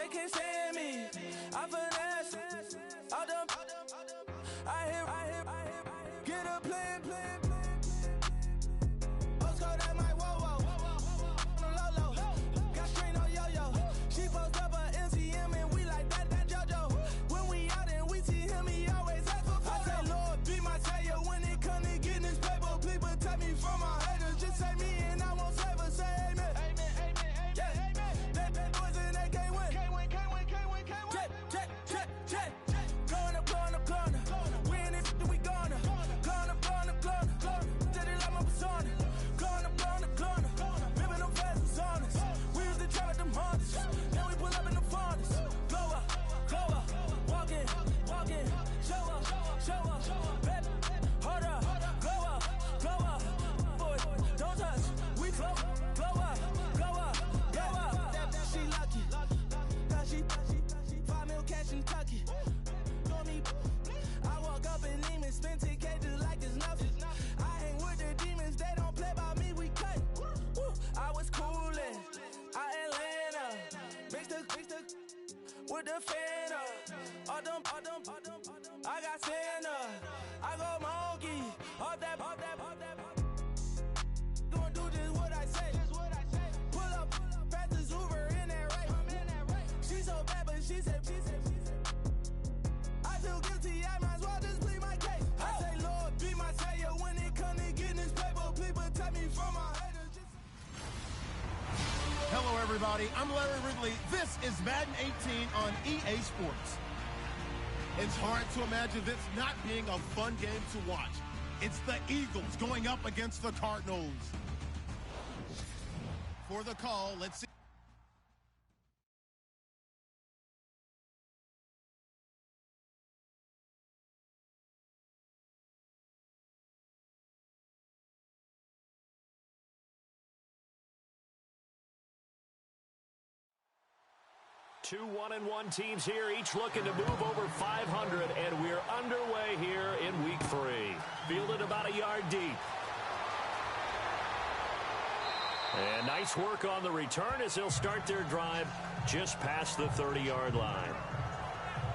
they can't stand me. I finesse, all them. I hit, get a plan. Oscar, that my whoa. No low. Got strain on yo-yo. She post up a MCM and we like that JoJo. When we out and we see him, he always ask for photo. I say, Lord, be my savior when it come to getting this paper. Please protect me from my haters. Just say me and I won't save her. Say amen. That boys and they can't win. Check. Corner. We in it, we gonna. Corner. Tell it like my persona. Corner. Ripping them fast was honest. We used to trap at them hunters. Now we pull up in the furnace. Glow up. Walk in. Show up. Baby, hold up. Glow up. Boy, don't touch. We glow up. She lucky. Cause she 5 mil cash in Kentucky. Know me. I walk up in demons, spend 10K just like it's nothing. I hang with the demons, they don't play by me, we cut. Woo. I was coolin', Atlanta, mixed with the Fanta. All them, I got Santa, I go monkey, all that. Gonna do just what I say. Pull up, fast as Uber in that race. She so bad, but she said. I feel guilty, I might as well just plead my case. I say, Lord, be my savior when it come to getting this paper. Please protect me from my haters. Hello, everybody. I'm Larry Ridley. This is Madden 18 on EA Sports. It's hard to imagine this not being a fun game to watch. It's the Eagles going up against the Cardinals. For the call, let's see. Two 1-1 teams here, each looking to move over 500, and we're underway here in week 3. Fielded about a yard deep. And nice work on the return as they'll start their drive just past the 30-yard line.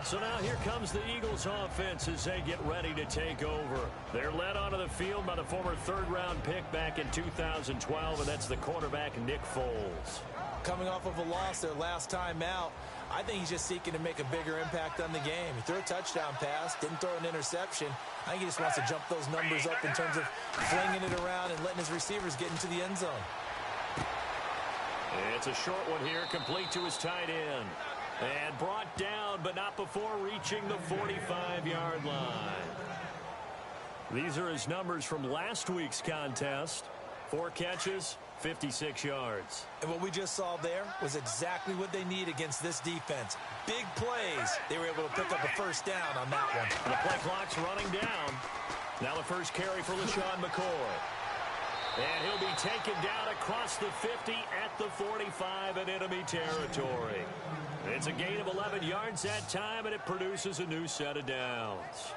So now here comes the Eagles offense as they get ready to take over. They're led onto the field by the former third-round pick back in 2012, and that's the quarterback Nick Foles. Coming off of a loss their last time out, I think he's just seeking to make a bigger impact on the game. He threw a touchdown pass, didn't throw an interception. I think he just wants to jump those numbers up in terms of flinging it around and letting his receivers get into the end zone. It's a short one here, complete to his tight end. And brought down, but not before reaching the 45-yard line. These are his numbers from last week's contest. 4 catches, 56 yards. And what we just saw there was exactly what they need against this defense. Big plays. They were able to pick up a first down on that one. The play clock's running down. Now the first carry for LaShawn McCoy. And he'll be taken down across the 50 at the 45 in enemy territory. It's a gain of 11 yards that time, and it produces a new set of downs.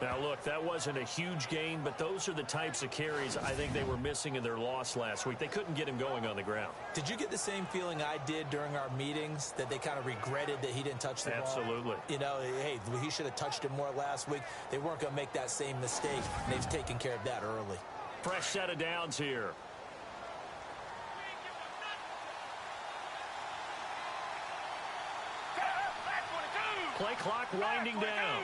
Now, look, that wasn't a huge gain, but those are the types of carries I think they were missing in their loss last week. They couldn't get him going on the ground. Did you get the same feeling I did during our meetings, that they kind of regretted that he didn't touch the ball? Absolutely. You know, hey, he should have touched it more last week. They weren't going to make that same mistake, and they've taken care of that early. Fresh set of downs here. Play clock winding down.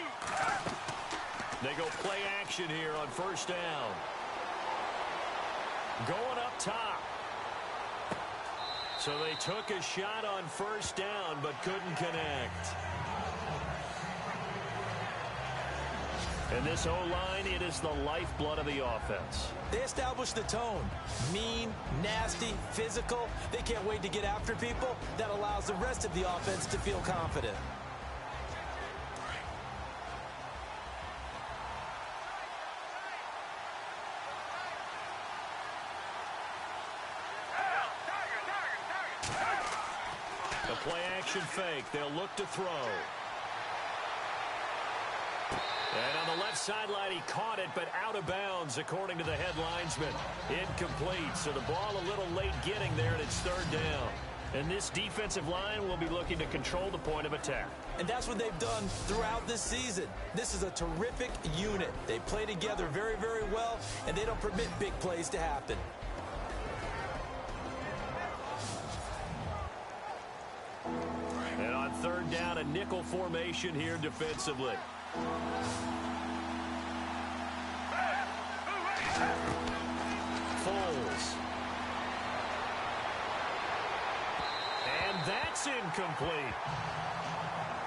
They go play action here on first down. Going up top. So they took a shot on first down but couldn't connect. And this O-line, it is the lifeblood of the offense. They established the tone. Mean, nasty, physical. They can't wait to get after people. That allows the rest of the offense to feel confident. The play-action fake. They'll look to throw. And on the left sideline, he caught it, but out of bounds, according to the head linesman. Incomplete, so the ball a little late getting there, and it's third down. And this defensive line will be looking to control the point of attack. And that's what they've done throughout this season. This is a terrific unit. They play together very, very well, and they don't permit big plays to happen. And on third down, a nickel formation here defensively. Foles. And that's incomplete.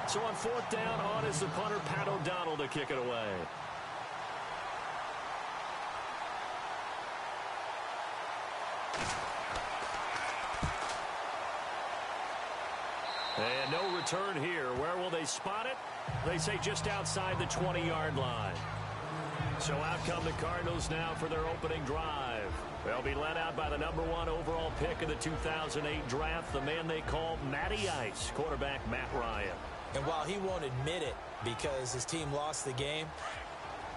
So on fourth down, on is the punter, Pat O'Donnell, to kick it away. And no return here. Where will they spot it? They say just outside the 20-yard line. So out come the Cardinals now for their opening drive. They'll be led out by the #1 overall pick of the 2008 draft, the man they call Matty Ice, quarterback Matt Ryan. And while he won't admit it because his team lost the game,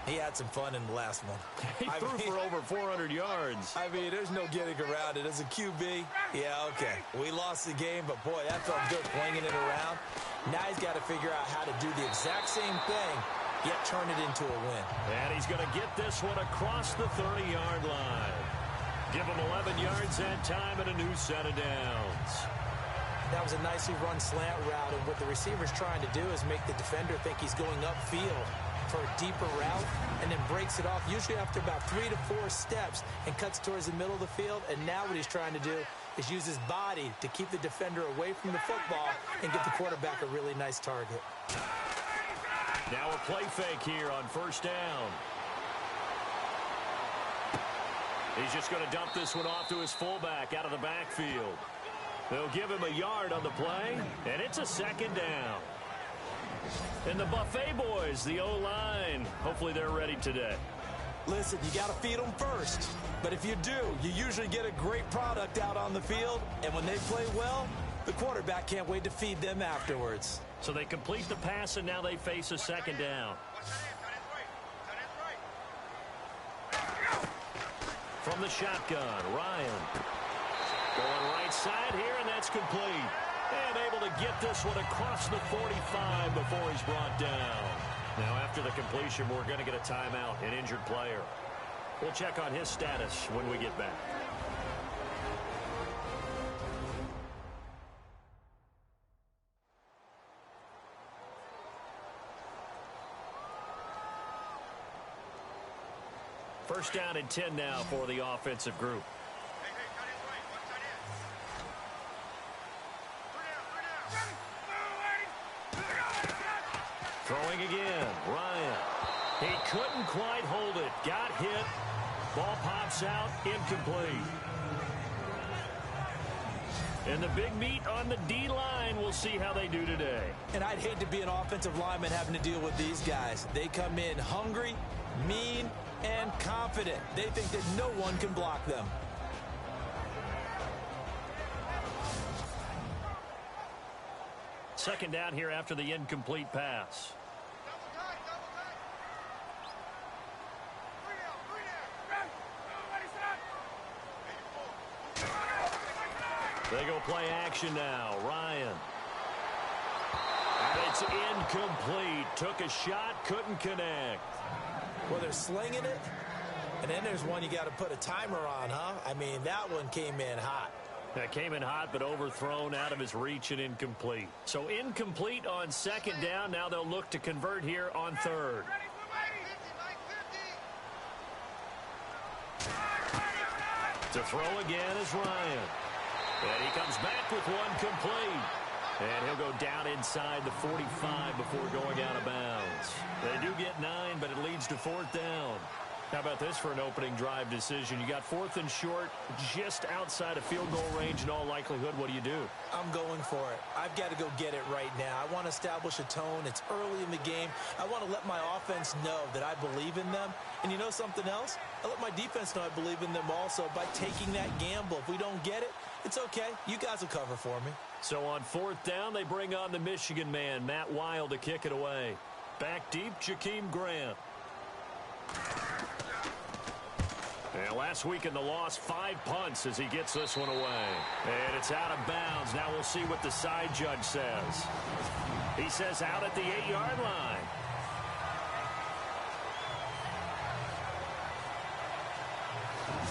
he had some fun in the last one. He threw for over 400 yards. I mean, there's no getting around it. As a QB, yeah, okay. We lost the game, but boy, that felt good flinging it around. Now he's got to figure out how to do the exact same thing, yet turn it into a win. And he's going to get this one across the 30-yard line. Give him 11 yards that time and a new set of downs. That was a nicely run slant route, and what the receiver's trying to do is make the defender think he's going upfield for a deeper route, and then breaks it off, usually after about 3 to 4 steps, and cuts towards the middle of the field. And now what he's trying to do is use his body to keep the defender away from the football and give the quarterback a really nice target. Now a play fake here on first down. He's just going to dump this one off to his fullback out of the backfield. They'll give him a yard on the play, and it's a second down. And the Buffet boys, the O-line, hopefully they're ready today. Listen, you got to feed them first. But if you do, you usually get a great product out on the field. And when they play well, the quarterback can't wait to feed them afterwards. So they complete the pass, and now they face a second down. From the shotgun, Ryan. Going right side here, and that's complete. And able to get this one across the 45 before he's brought down. Now, after the completion, we're going to get a timeout, an injured player. We'll check on his status when we get back. First down and 10 now for the offensive group. Throwing again, Ryan. He couldn't quite hold it. Got hit. Ball pops out, incomplete. And the big meat on the D-line, we'll see how they do today. And I'd hate to be an offensive lineman having to deal with these guys. They come in hungry, mean, and confident. They think that no one can block them. Second down here after the incomplete pass. They go play action now. Ryan. And it's incomplete. Took a shot, couldn't connect. Well, they're slinging it, and then there's one you got to put a timer on, huh? I mean, that one came in hot. That came in hot, but overthrown out of his reach and incomplete. So incomplete on second down. Now they'll look to convert here on third. To throw again is Ryan. And he comes back with one complete. And he'll go down inside the 45 before going out of bounds. They do get 9, but it leads to fourth down. How about this for an opening drive decision? You got fourth and short, just outside of field goal range in all likelihood. What do you do? I'm going for it. I've got to go get it right now. I want to establish a tone. It's early in the game. I want to let my offense know that I believe in them. And you know something else? I let my defense know I believe in them also by taking that gamble. If we don't get it, it's okay. You guys will cover for me. So on fourth down, they bring on the Michigan man, Matt Wild, to kick it away. Back deep, Jakeem Grant. And last week in the loss, 5 punts as he gets this one away. And it's out of bounds. Now we'll see what the side judge says. He says out at the 8-yard line.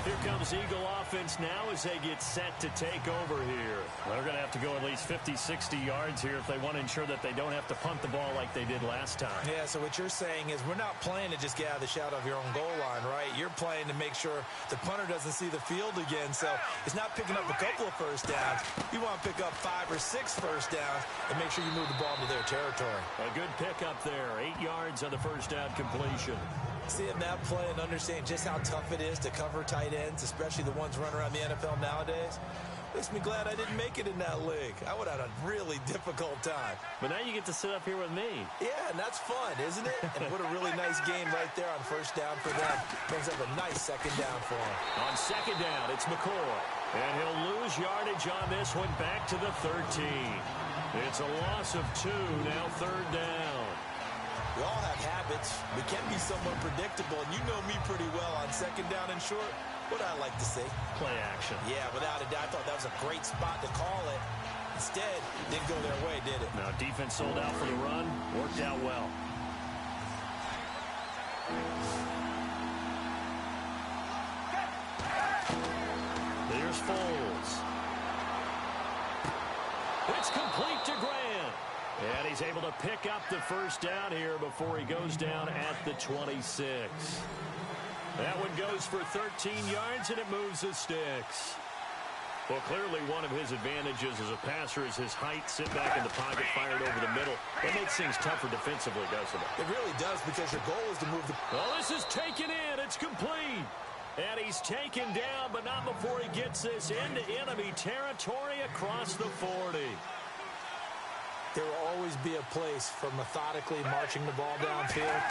Here comes Eagle offense now as they get set to take over here. They're going to have to go at least 50, 60 yards here if they want to ensure that they don't have to punt the ball like they did last time. Yeah, so what you're saying is we're not playing to just get out of the shadow of your own goal line, right? You're playing to make sure the punter doesn't see the field again. So it's not picking up a couple of first downs. You want to pick up 5 or 6 first downs and make sure you move the ball into their territory. A good pickup there. 8 yards on the first down completion. Seeing that play and understanding just how tough it is to cover tight ends, especially the ones running around the NFL nowadays, makes me glad I didn't make it in that league. I would have had a really difficult time. But now you get to sit up here with me. Yeah, and that's fun, isn't it? And what a really nice game right there on first down for them. Brings up a nice second down for him. On second down, it's McCoy. And he'll lose yardage on this one back to the 13. It's a loss of 2, now third down. We all have habits. We can be somewhat predictable, and you know me pretty well on second down and short. What I like to see? Play action. Yeah, without a doubt. I thought that was a great spot to call it. Instead, didn't go their way, did it? Now, defense sold out for the run. Worked out well. Here's Foles. It's complete to Grant. And he's able to pick up the first down here before he goes down at the 26. That one goes for 13 yards, and it moves the sticks. Well, clearly one of his advantages as a passer is his height. Sit back in the pocket, fired over the middle. It makes things tougher defensively, doesn't it? It really does, because your goal is to move the... Well, this is taken in. It's complete. And he's taken down, but not before he gets this into enemy territory across the 40. There will always be a place for methodically marching the ball downfield.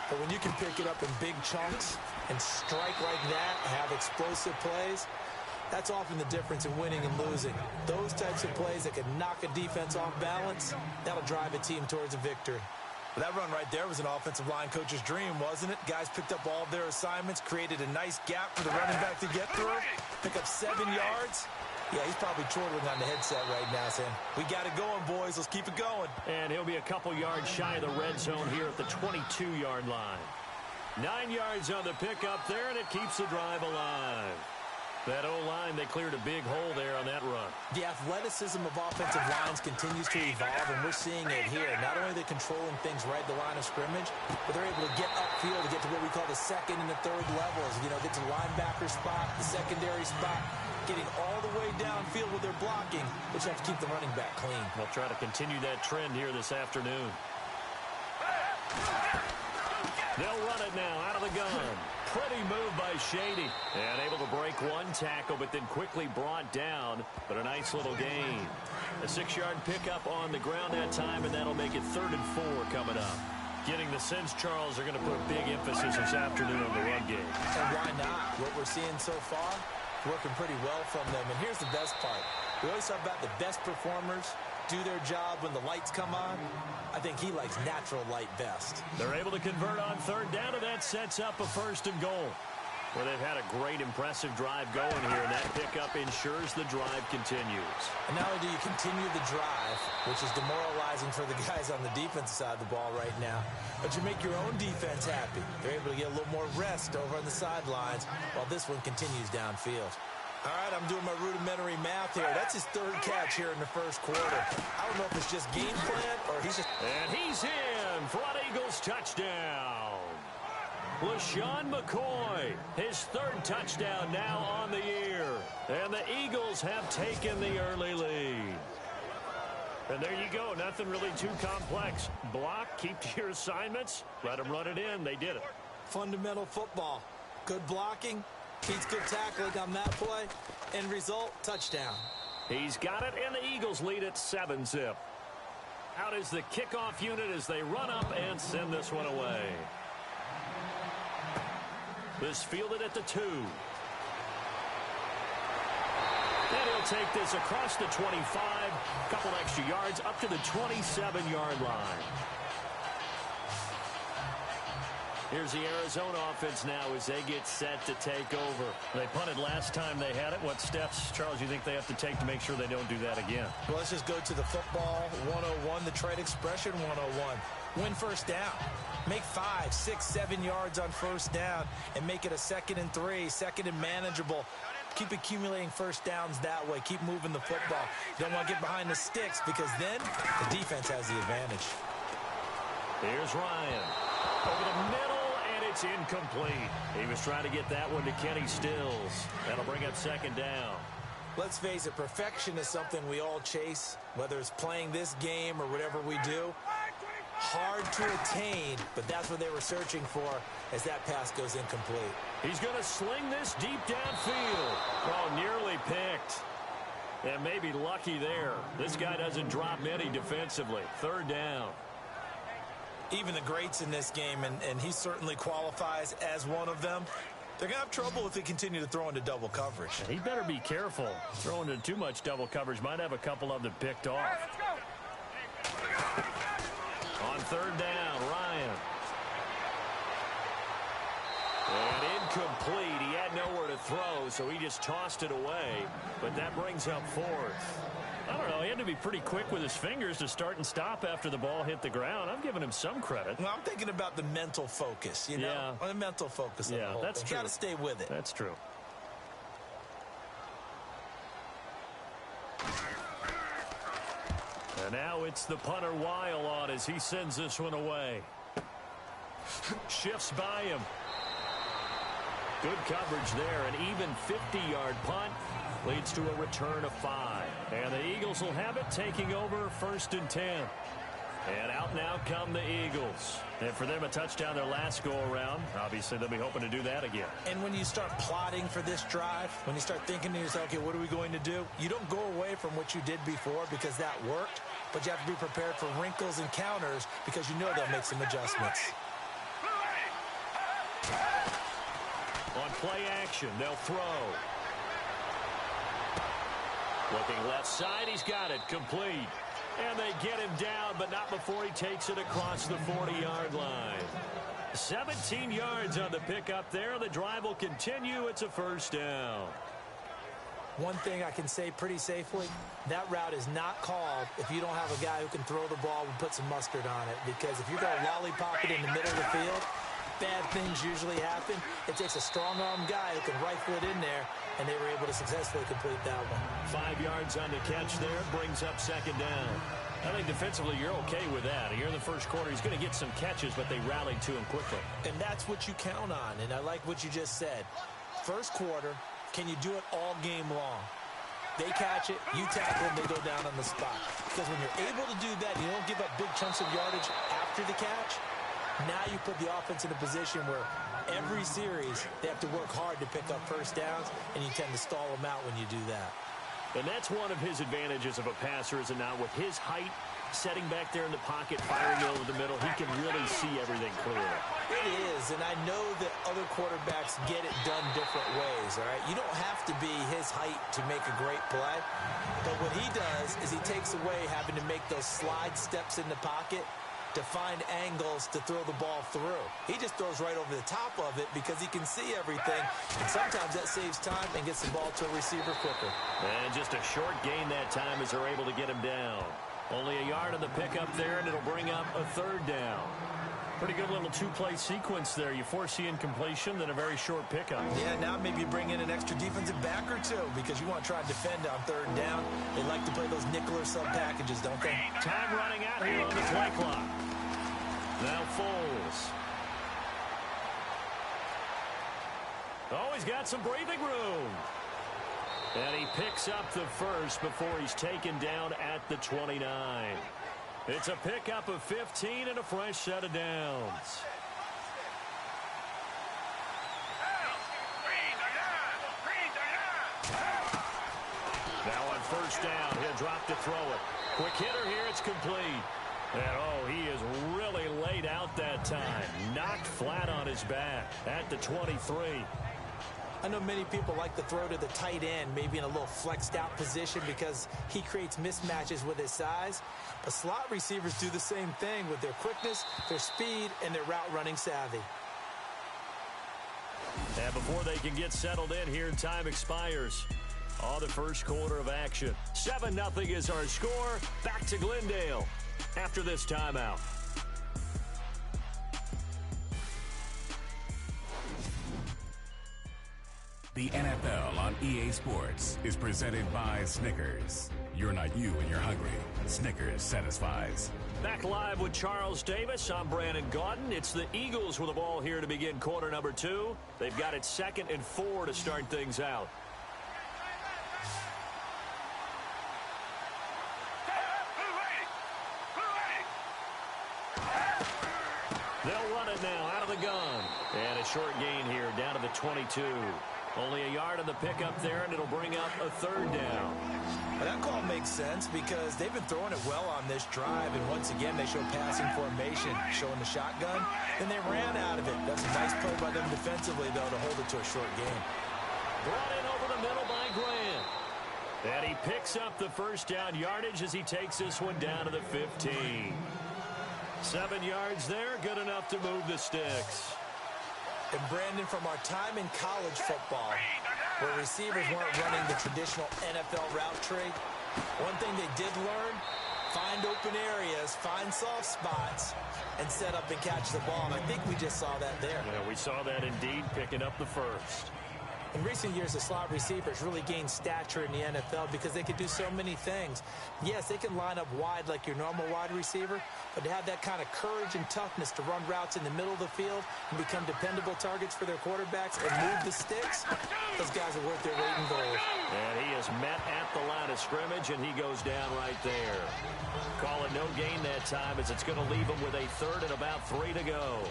But when you can pick it up in big chunks and strike like that, have explosive plays, that's often the difference in winning and losing. Those types of plays that can knock a defense off balance, that'll drive a team towards a victory. That run right there was an offensive line coach's dream, wasn't it? Guys picked up all of their assignments, created a nice gap for the running back to get through, pick up 7 yards. Yeah, he's probably chortling on the headset right now saying, we got it going, boys. Let's keep it going. And he'll be a couple yards shy of the red zone here at the 22-yard line. 9 yards on the pickup there, and it keeps the drive alive. That O-line, they cleared a big hole there on that run. The athleticism of offensive lines continues to evolve, and we're seeing it here. Not only are they controlling things right at the line of scrimmage, but they're able to get upfield to get to what we call the second and the third levels. You know, get to the linebacker spot, the secondary spot, getting all the way downfield with their blocking, but you have to keep the running back clean. They'll try to continue that trend here this afternoon. They'll run it now out of the gun. Pretty move by Shady. And able to break one tackle, but then quickly brought down. But a nice little gain. A 6-yard pickup on the ground that time, and that'll make it 3rd and 4 coming up. Getting the sense, Charles, are going to put a big emphasis this afternoon on the run game. And why not? What we're seeing so far, working pretty well from them. And here's the best part. We always talk about the best performers do their job when the lights come on. I think he likes natural light best. They're able to convert on 3rd down, and that sets up a 1st and goal. Well, they've had a great, impressive drive going here, and that pickup ensures the drive continues. And not only do you continue the drive, which is demoralizing for the guys on the defensive side of the ball right now, but you make your own defense happy. They're able to get a little more rest over on the sidelines while this one continues downfield. All right, I'm doing my rudimentary math here. That's his 3rd catch here in the 1st quarter. I don't know if it's just game plan or he's just... And he's in for an Eagles touchdown. LaShawn McCoy, his 3rd touchdown now on the year. And the Eagles have taken the early lead. And there you go. Nothing really too complex. Block, keep to your assignments, let them run it in. They did it. Fundamental football. Good blocking. Beats good tackling on that play. End result, touchdown. He's got it, and the Eagles lead at 7-zip. Out is the kickoff unit as they run up and send this one away. This fielded at the 2. And he'll take this across the 25. Couple extra yards up to the 27-yard line. Here's the Arizona offense now as they get set to take over. They punted last time they had it. What steps, Charles, do you think they have to take to make sure they don't do that again? Well, let's just go to the football 101, the trade expression 101. Win first down. Make 5, 6, 7 yards on first down and make it a 2nd and 3, 2nd and manageable. Keep accumulating first downs that way. Keep moving the football. You don't want to get behind the sticks because then the defense has the advantage. Here's Ryan. Over the middle, and it's incomplete. He was trying to get that one to Kenny Stills. That'll bring up 2nd down. Let's face it, perfection is something we all chase, whether it's playing this game or whatever we do. Hard to attain, but that's what they were searching for as that pass goes incomplete. He's going to sling this deep downfield. Oh, nearly picked. And maybe lucky there. This guy doesn't drop many defensively. 3rd down. Even the greats in this game, and he certainly qualifies as one of them, they're going to have trouble if they continue to throw into double coverage. He better be careful. Throwing into too much double coverage might have a couple of them picked off. On 3rd down, Ryan. And incomplete. He had nowhere to throw, so he just tossed it away. But that brings up 4th. I don't know. He had to be pretty quick with his fingers to start and stop after the ball hit the ground. I'm giving him some credit. Well, I'm thinking about the mental focus, you know? Yeah. The mental focus of the whole that's thing. true. Got to stay with it. That's true. And now it's the punter Weil on as he sends this one away. Shifts by him. Good coverage there. An even 50-yard punt leads to a return of 5. And the Eagles will have it, taking over 1st and 10. And out now come the Eagles. And for them, a touchdown their last go-around. Obviously, they'll be hoping to do that again. And when you start plotting for this drive, when you start thinking to yourself, okay, what are we going to do? You don't go away from what you did before because that worked, but you have to be prepared for wrinkles and counters because you know they'll make some adjustments. On play action, they'll throw. Looking left side, he's got it, complete. And they get him down, but not before he takes it across the 40-yard line. 17 yards on the pickup there. The drive will continue. It's a 1st down. One thing I can say pretty safely, that route is not called if you don't have a guy who can throw the ball and put some mustard on it. Because if you're going to lollipop it in the middle of the field, bad things usually happen. It takes a strong-arm guy who can rifle it in there, and they were able to successfully complete that one. 5 yards on the catch there, brings up 2nd down. I think defensively you're okay with that. Here in the first quarter, he's going to get some catches, but they rallied to him quickly. And that's what you count on, and I like what you just said. First quarter, can you do it all game long? They catch it, you tackle them, they go down on the spot. Because when you're able to do that, you don't give up big chunks of yardage after the catch. Now you put the offense in a position where every series they have to work hard to pick up first downs, and you tend to stall them out when you do that. And that's one of his advantages of a passer, is it not? With his height, setting back there in the pocket, firing over the middle, he can really see everything clearly. It is, and I know that other quarterbacks get it done different ways, all right? You don't have to be his height to make a great play, but what he does is he takes away having to make those slide steps in the pocket to find angles to throw the ball through. He just throws right over the top of it because he can see everything, and sometimes that saves time and gets the ball to a receiver quicker. And just a short gain that time as they're able to get him down. Only a yard on the pickup there, and it'll bring up a 3rd down. Pretty good little 2-play sequence there. You force the incompletion, then a very short pickup. Yeah, now maybe you bring in an extra defensive back or two because you want to try and defend on 3rd down. They like to play those nickel or sub packages, don't they? Time running out here on the play clock. Now Foles. Oh, he's got some breathing room. And he picks up the first before he's taken down at the 29. It's a pickup of 15 and a fresh set of downs. Now on 1st down, he'll drop to throw it. Quick hitter here, it's complete. And, oh, he is really laid out that time. Knocked flat on his back at the 23. I know many people like to throw to the tight end, maybe in a little flexed out position because he creates mismatches with his size. But slot receivers do the same thing with their quickness, their speed, and their route running savvy. And before they can get settled in here, time expires on the first quarter of action. 7-0 is our score. Back to Glendale after this timeout. The NFL on EA Sports is presented by Snickers. You're not you when you're hungry. Snickers satisfies. Back live with Charles Davis. I'm Brandon Gaudin. It's the Eagles with the ball here to begin quarter number 2. They've got it 2nd and 4 to start things out. They'll run it now out of the gun. And a short gain here down to the 22. Only a yard on the pickup there, and it'll bring up a 3rd down. Well, that call makes sense because they've been throwing it well on this drive, and once again they show passing formation, showing the shotgun, and they ran out of it. That's a nice play by them defensively, though, to hold it to a short game. Brought in over the middle by Grant. And he picks up the first down yardage as he takes this one down to the 15. 7 yards there, good enough to move the sticks. And Brandon, from our time in college football, where receivers weren't running the traditional NFL route tree, one thing they did learn, find open areas, find soft spots, and set up and catch the ball. And I think we just saw that there. Yeah, we saw that indeed, picking up the first. In recent years, the slot receivers really gained stature in the NFL because they could do so many things. Yes, they can line up wide like your normal wide receiver, but to have that kind of courage and toughness to run routes in the middle of the field and become dependable targets for their quarterbacks and move the sticks, those guys are worth their weight in gold. And he is met at the line of scrimmage, and he goes down right there. Call it no gain that time as it's going to leave him with a 3rd and about 3 to go.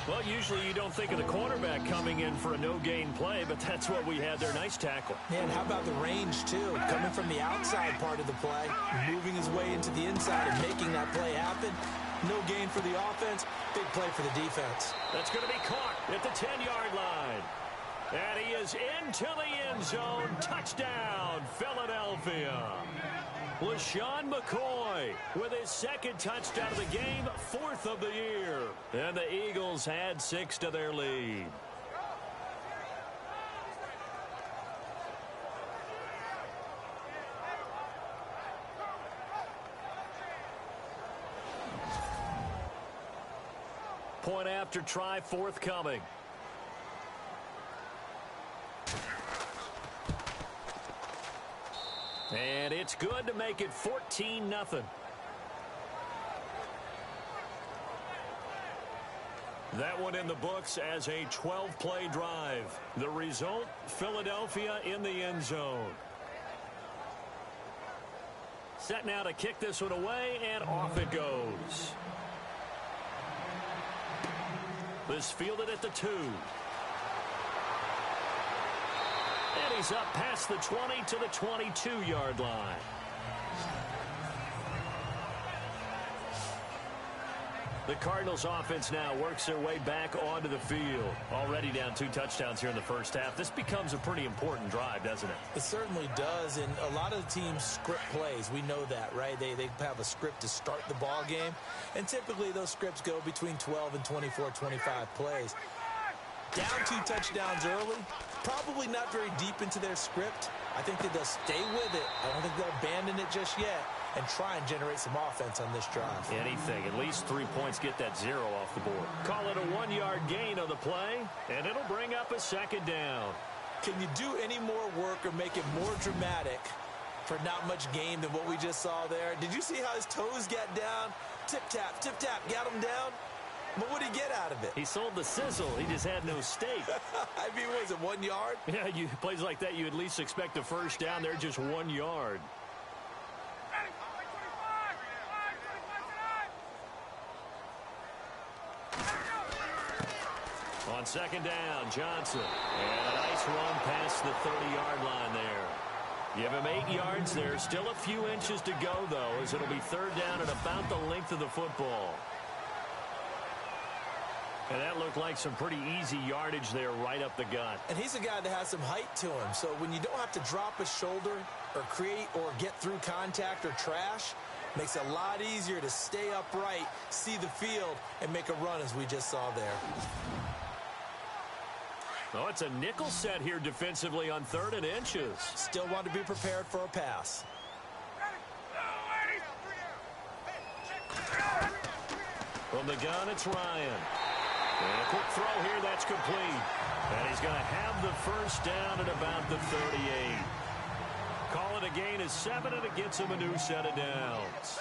Well, usually you don't think of the cornerback coming in for a no-gain play, but that's what we had there. Nice tackle. Yeah, and how about the range, too? Coming from the outside part of the play, moving his way into the inside and making that play happen. No gain for the offense, big play for the defense. That's going to be caught at the 10-yard line. And he is into the end zone. Touchdown, Philadelphia. LaShawn McCoy with his 2nd touchdown of the game, 4th of the year. And the Eagles add 6 to their lead. Point after try forthcoming. And it's good to make it 14-0. That one in the books as a 12-play drive. The result, Philadelphia in the end zone. Set now to kick this one away, and off it goes. This fielded at the 2. And he's up past the 20 to the 22-yard line. The Cardinals offense now works their way back onto the field. Already down 2 touchdowns here in the first half. This becomes a pretty important drive, doesn't it? It certainly does, and a lot of the teams script plays. We know that, right? They have a script to start the ball game, and typically those scripts go between 12 and 24, 25 plays. Down 2 touchdowns early, probably not very deep into their script. I think that they'll stay with it. I don't think they'll abandon it just yet and try and generate some offense on this drive. Anything. At least 3 points, get that 0 off the board. Call it a 1-yard gain on the play, and it'll bring up a 2nd down. Can you do any more work or make it more dramatic for not much gain than what we just saw there? Did you see how his toes got down? Tip-tap, got him down. But what did he get out of it? He sold the sizzle. He just had no steak. I mean, was it 1 yard? Yeah, plays like that, you at least expect a first down. They're just 1 yard. On 2nd down, Johnson. And a nice run past the 30-yard line there. Give him 8 yards there. Still a few inches to go, though, as it'll be 3rd down and about the length of the football. And that looked like some pretty easy yardage there right up the gut. And he's a guy that has some height to him. So when you don't have to drop a shoulder or create or get through contact or trash, makes it a lot easier to stay upright, see the field, and make a run as we just saw there. Oh, it's a nickel set here defensively on 3rd and inches. Still want to be prepared for a pass. From the gun, it's Ryan. And a quick throw here, that's complete. And he's going to have the first down at about the 38. Call it a gain of 7, and it gets him a new set of downs.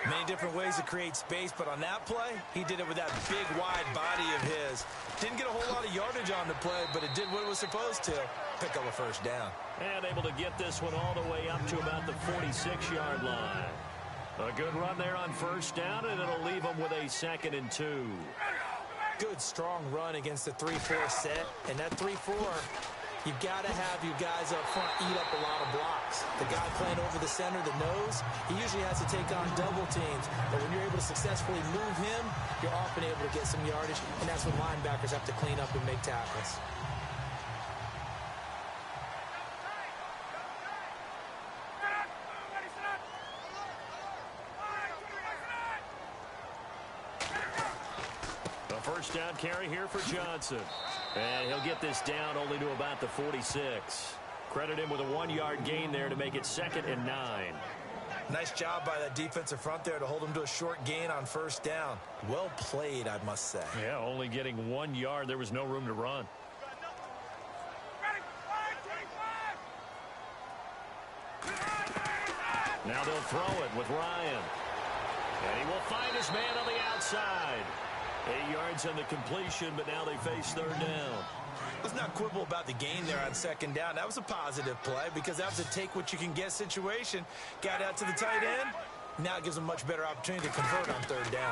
Many different ways to create space, but on that play, he did it with that big, wide body of his. Didn't get a whole lot of yardage on the play, but it did what it was supposed to. Pick up a first down. And able to get this one all the way up to about the 46-yard line. A good run there on first down, and it'll leave him with a 2nd and 2. Good, strong run against the 3-4 set. And that 3-4, you've got to have your guys up front eat up a lot of blocks. The guy playing over the center, the nose, he usually has to take on double teams. But when you're able to successfully move him, you're often able to get some yardage, and that's when linebackers have to clean up and make tackles. First down carry here for Johnson. And he'll get this down only to about the 46. Credit him with a 1-yard gain there to make it 2nd and 9. Nice job by that defensive front there to hold him to a short gain on first down. Well played, I must say. Yeah, only getting 1 yard. There was no room to run. Now they'll throw it with Ryan. And he will find his man on the outside. 8 yards on the completion, but now they face 3rd down. Let's not quibble about the gain there on 2nd down. That was a positive play because that was a take-what-you-can-get situation. Got out to the tight end. Now it gives them a much better opportunity to convert on 3rd down.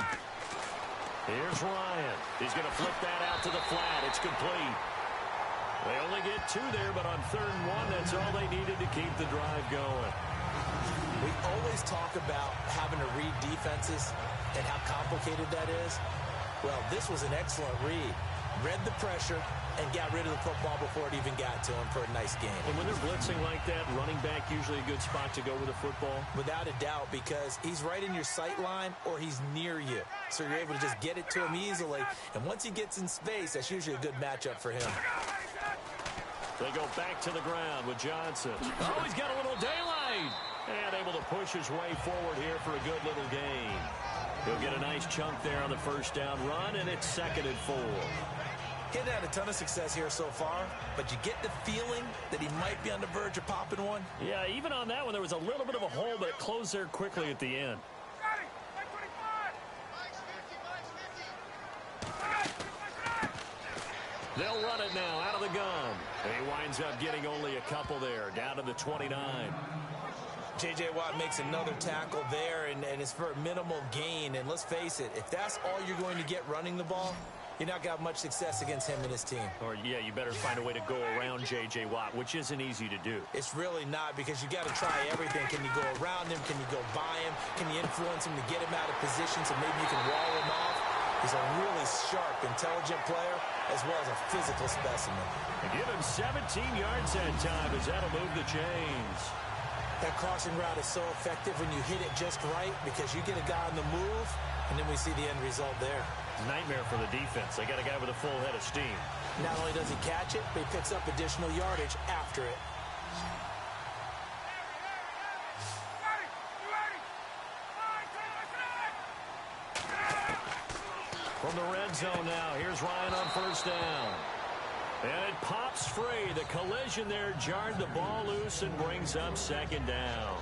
Here's Ryan. He's going to flip that out to the flat. It's complete. They only get 2 there, but on 3rd and 1, that's all they needed to keep the drive going. We always talk about having to read defenses and how complicated that is. Well, this was an excellent read. Read the pressure and got rid of the football before it even got to him for a nice game. And when they're blitzing like that, running back usually a good spot to go with the football? Without a doubt, because he's right in your sight line or he's near you. So you're able to just get it to him easily. And once he gets in space, that's usually a good matchup for him. They go back to the ground with Johnson. Oh, he's got a little daylight. And able to push his way forward here for a good little gain. He'll get a nice chunk there on the first down run, and it's 2nd and 4. He hadn't had a ton of success here so far, but you get the feeling that he might be on the verge of popping one. Yeah, even on that one, there was a little bit of a hole, but it closed there quickly at the end. They'll run it now out of the gun. And he winds up getting only a couple there, down to the 29. J.J. Watt makes another tackle there, and it's for a minimal gain. And let's face it, if that's all you're going to get running the ball, you're not got much success against him and his team. Or, yeah, you better find a way to go around J.J. Watt, which isn't easy to do. It's really not, because you got to try everything. Can you go around him? Can you go by him? Can you influence him to get him out of position so maybe you can wall him off? He's a really sharp, intelligent player, as well as a physical specimen. And give him 17 yards that time, as that'll move the chains. That crossing route is so effective when you hit it just right, because you get a guy on the move, and then we see the end result there. Nightmare for the defense. They got a guy with a full head of steam. Not only does he catch it, but he picks up additional yardage after it. From the red zone now, here's Ryan on first down. And it pops free. The collision there jarred the ball loose and brings up 2nd down.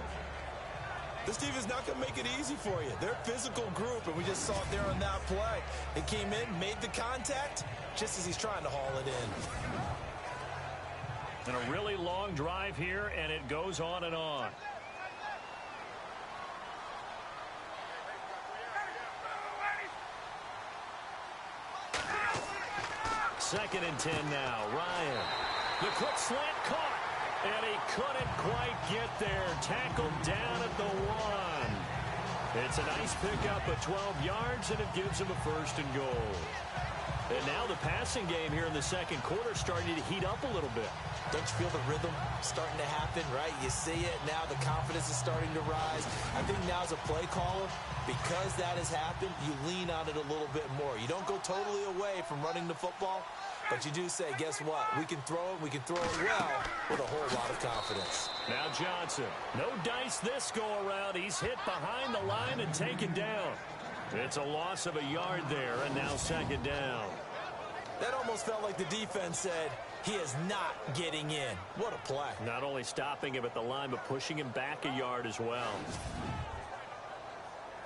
This team is not going to make it easy for you. They're a physical group, and we just saw it there on that play. It came in, made the contact, just as he's trying to haul it in. And a really long drive here, and it goes on and on. 2nd and 10 now. Ryan. The quick slant caught. And he couldn't quite get there. Tackled down at the 1. It's a nice pickup of 12 yards, and it gives him a 1st and goal. And now the passing game here in the 2nd quarter starting to heat up a little bit. Don't you feel the rhythm starting to happen, right? You see it now. The confidence is starting to rise. I think now as a play caller, because that has happened, you lean on it a little bit more. You don't go totally away from running the football, But you do say, guess what? We can throw it. We can throw it well with a whole lot of confidence. Now Johnson. No dice this go-around. He's hit behind the line and taken down. It's a loss of a yard there, and now second down. That almost felt like the defense said, he is not getting in. What a play. Not only stopping him at the line, but pushing him back a yard as well.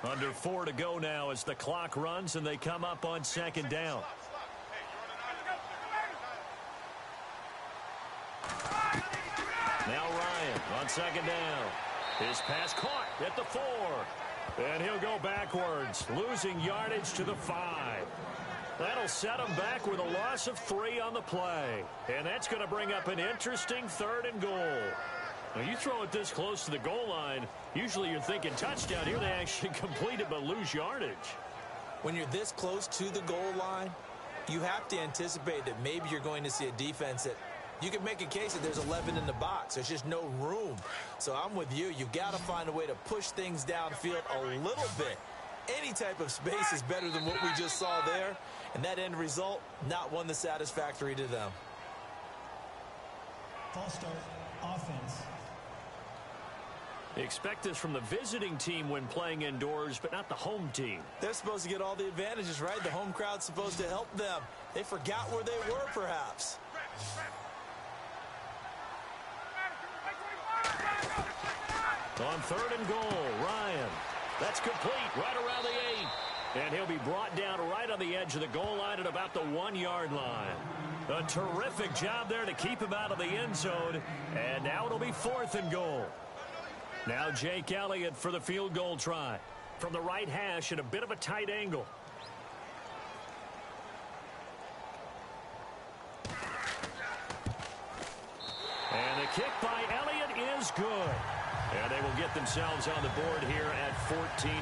Under 4 to go now as the clock runs, and they come up on second down. Now Ryan on second down. His pass caught at the 4. And he'll go backwards, losing yardage to the 5. That'll set him back with a loss of 3 on the play. And that's going to bring up an interesting 3rd and goal. Now, you throw it this close to the goal line, usually you're thinking touchdown. Here they actually complete it but lose yardage. When you're this close to the goal line, you have to anticipate that maybe you're going to see a defense that you can make a case that there's 11 in the box. There's just no room. So I'm with you. You've got to find a way to push things downfield a little bit. Any type of space is better than what we just saw there. And that end result, not one that's satisfactory to them. False start, offense. Expect this from the visiting team when playing indoors, but not the home team. They're supposed to get all the advantages, right? The home crowd's supposed to help them. They forgot where they were, perhaps. On 3rd and goal, Ryan. That's complete right around the 8. And he'll be brought down right on the edge of the goal line at about the 1-yard line. A terrific job there to keep him out of the end zone. And now it'll be 4th and goal. Now Jake Elliott for the field goal try. From the right hash at a bit of a tight angle. And the kick by Elliott is good. And they will get themselves on the board here at 14-3.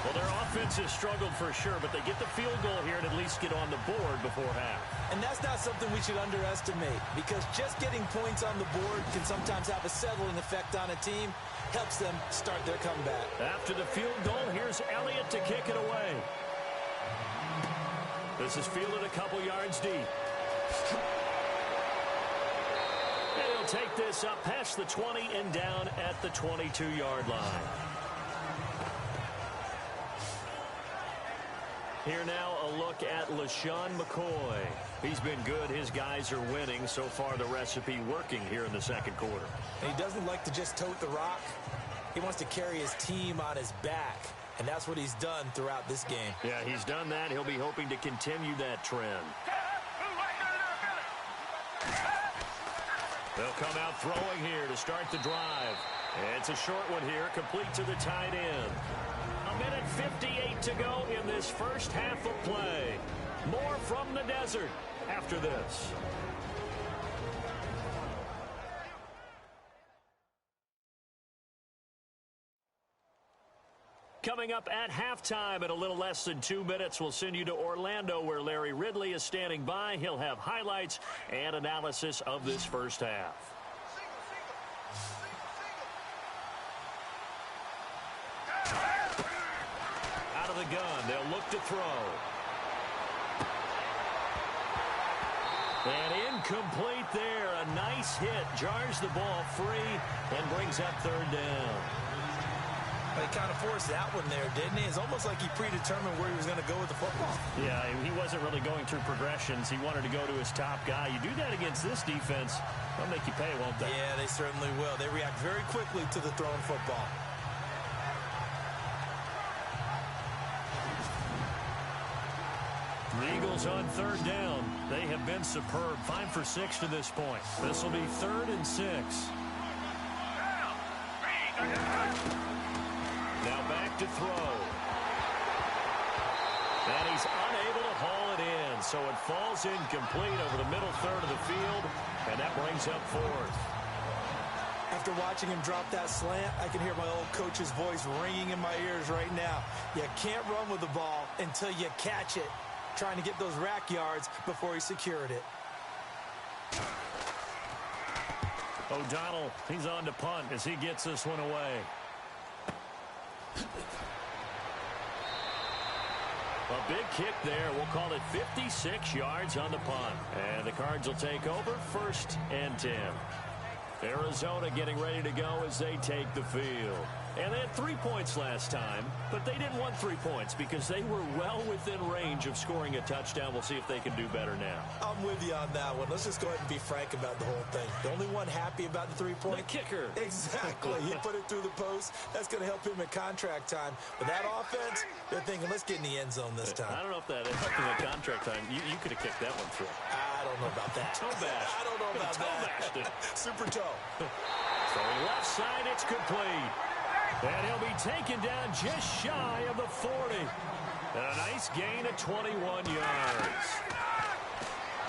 Well, their offense has struggled for sure, but they get the field goal here and at least get on the board before half. And that's not something we should underestimate, because just getting points on the board can sometimes have a settling effect on a team. Helps them start their comeback. After the field goal, here's Elliott to kick it away. This is fielded a couple yards deep. And he'll take this up past the 20 and down at the 22-yard line. Here now a look at LaShawn McCoy. He's been good. His guys are winning. So far the recipe working here in the second quarter. And he doesn't like to just tote the rock. He wants to carry his team on his back. And that's what he's done throughout this game. Yeah, he's done that. He'll be hoping to continue that trend. They'll come out throwing here to start the drive. It's a short one here, complete to the tight end. 1:58 to go in this first half of play. More from the desert after this. Coming up at halftime in a little less than 2 minutes, we'll send you to Orlando where Larry Ridley is standing by. He'll have highlights and analysis of this first half. Out of the gun, they'll look to throw. And incomplete there. A nice hit. Jars the ball free and brings up 3rd down. He kind of forced that one there, didn't he? It's almost like he predetermined where he was going to go with the football. Yeah, he wasn't really going through progressions. He wanted to go to his top guy. You do that against this defense, they'll make you pay, won't they? Yeah, they certainly will. They react very quickly to the thrown football. The Eagles on 3rd down. They have been superb. 5 for 6 to this point. This will be 3rd and 6. Now back to throw. And he's unable to haul it in. So it falls incomplete over the middle third of the field. And that brings up 4th. After watching him drop that slant, I can hear my old coach's voice ringing in my ears right now. You can't run with the ball until you catch it. Trying to get those rack yards before he secured it. O'Donnell, he's on to punt as he gets this one away. A big kick there. We'll call it 56 yards on the punt. And the Cards will take over 1st and 10. Arizona getting ready to go as they take the field. And they had 3 points last time, but they didn't want 3 points because they were well within range of scoring a touchdown. We'll see if they can do better now. I'm with you on that one. Let's just go ahead and be frank about the whole thing. The only one happy about the 3-point? The kicker. Exactly. He put it through the post. That's going to help him in contract time. But that offense, they're thinking, let's get in the end zone this time. I don't know if that helped him in contract time. You could have kicked that one through. I don't know about that. Toe bash. I don't know about toe that. Bashed it. Super toe. Throwing left side, it's complete. And he'll be taken down just shy of the 40. And a nice gain of 21 yards.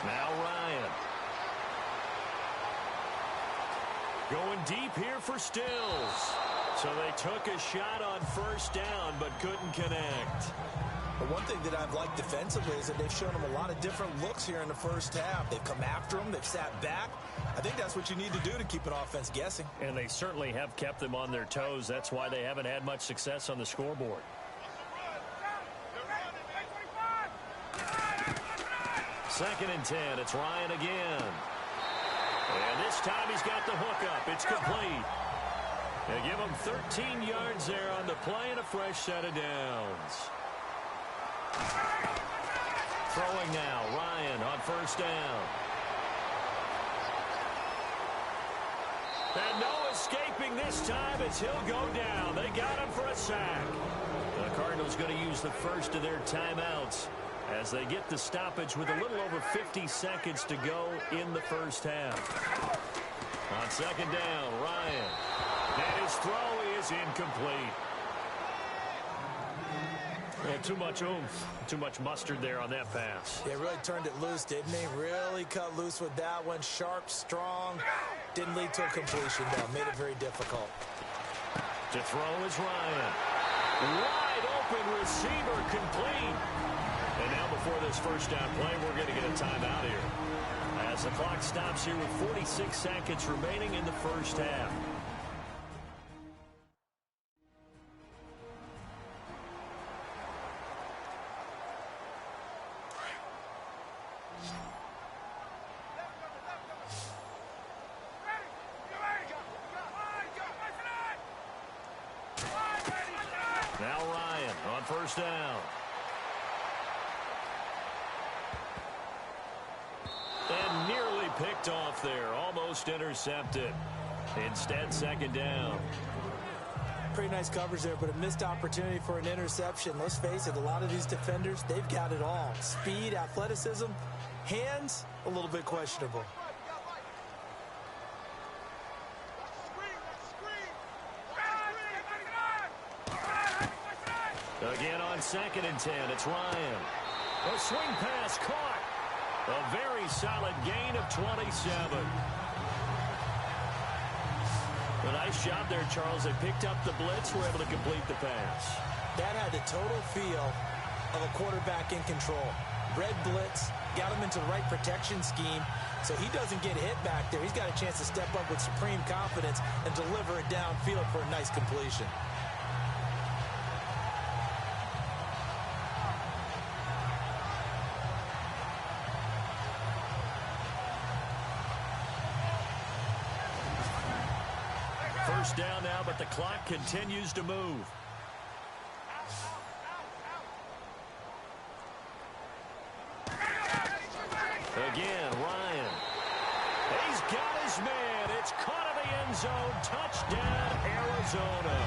Now Ryan. Going deep here for Stills. So they took a shot on 1st down, but couldn't connect. But one thing that I've liked defensively is that they've shown them a lot of different looks here in the 1st half. They've come after them. They've sat back. I think that's what you need to do to keep an offense guessing. And they certainly have kept them on their toes. That's why they haven't had much success on the scoreboard. 2nd and 10. It's Ryan again. And this time he's got the hook up. It's complete. They give him 13 yards there on the play and a fresh set of downs. Throwing now, Ryan on 1st down. And no escaping this time as he'll go down. They got him for a sack. The Cardinals going to use the first of their timeouts as they get the stoppage with a little over 50 seconds to go in the 1st half. On 2nd down, Ryan. And his throw is incomplete. Well, too much oomph, too much mustard there on that pass. They really turned it loose, didn't they? Really cut loose with that one. Sharp, strong. Didn't lead to a completion, though. Made it very difficult. To throw is Ryan. Wide open receiver complete. And now before this 1st down play, we're going to get a timeout here. As the clock stops here with 46 seconds remaining in the 1st half. Now Ryan on 1st down. And nearly picked off there. Almost intercepted. Instead, 2nd down. Pretty nice coverage there, but a missed opportunity for an interception. Let's face it, a lot of these defenders, they've got it all. Speed, athleticism, hands, a little bit questionable. Again on 2nd and 10, it's Ryan. A swing pass caught. A very solid gain of 27. A nice job there, Charles. They picked up the blitz, were able to complete the pass. That had the total feel of a quarterback in control. Red blitz, got him into the right protection scheme, so he doesn't get hit back there. He's got a chance to step up with supreme confidence and deliver it downfield for a nice completion. First down now, but the clock continues to move. Again, Ryan. He's got his man. It's caught in the end zone. Touchdown, Arizona.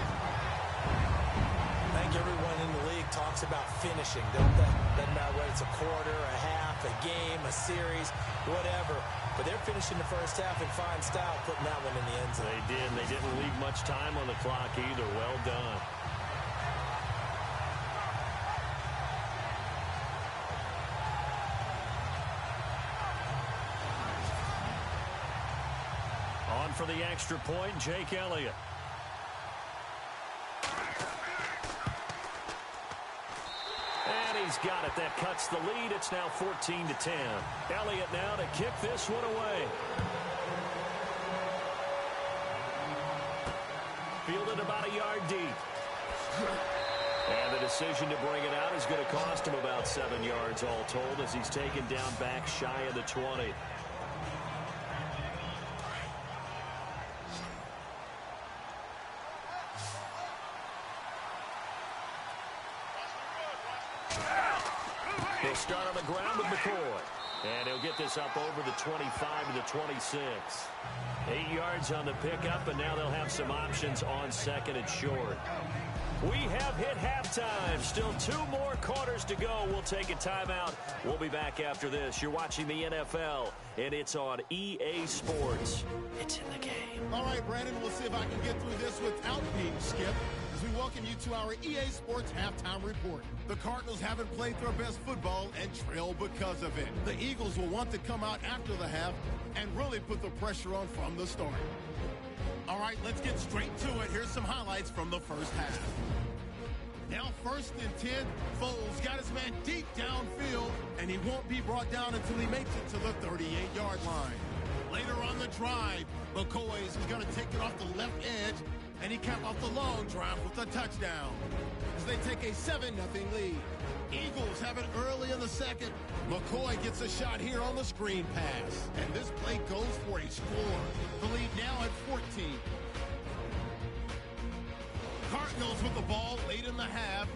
I think everyone in the league talks about finishing, don't they? Doesn't matter whether it's a quarter, a half, a game, a series, whatever. But they're finishing the 1st half in fine style, putting that one in the end zone. They did. They didn't leave much time on the clock either. Well done. On for the extra point, Jake Elliott. And he's got it. That cuts the lead. It's now 14-10. Elliott now to kick this one away. Fielded about a yard deep. And the decision to bring it out is going to cost him about 7 yards all told as he's taken down back shy of the 20. He'll start on the ground with McCoy. And he'll get this up over the 25 to the 26. 8 yards on the pickup, and now they'll have some options on second and short. We have hit halftime. Still 2 more quarters to go. We'll take a timeout. We'll be back after this. You're watching the NFL, and it's on EA Sports. It's in the game. All right, Brandon, we'll see if I can get through this without being skipped as we welcome you to our EA Sports Halftime Report. The Cardinals haven't played their best football and trail because of it. The Eagles will want to come out after the half and really put the pressure on from the start. All right, let's get straight to it. Here's some highlights from the first half. Now 1st and 10, Foles got his man deep downfield, and he won't be brought down until he makes it to the 38-yard line. Later on the drive, McCoy is going to take it off the left edge, and he capped off the long drive with a touchdown as they take a 7-0 lead. Eagles have it early in the second. McCoy gets a shot here on the screen pass, and this play goes for a score. The lead now at 14. Cardinals with the ball late in the half.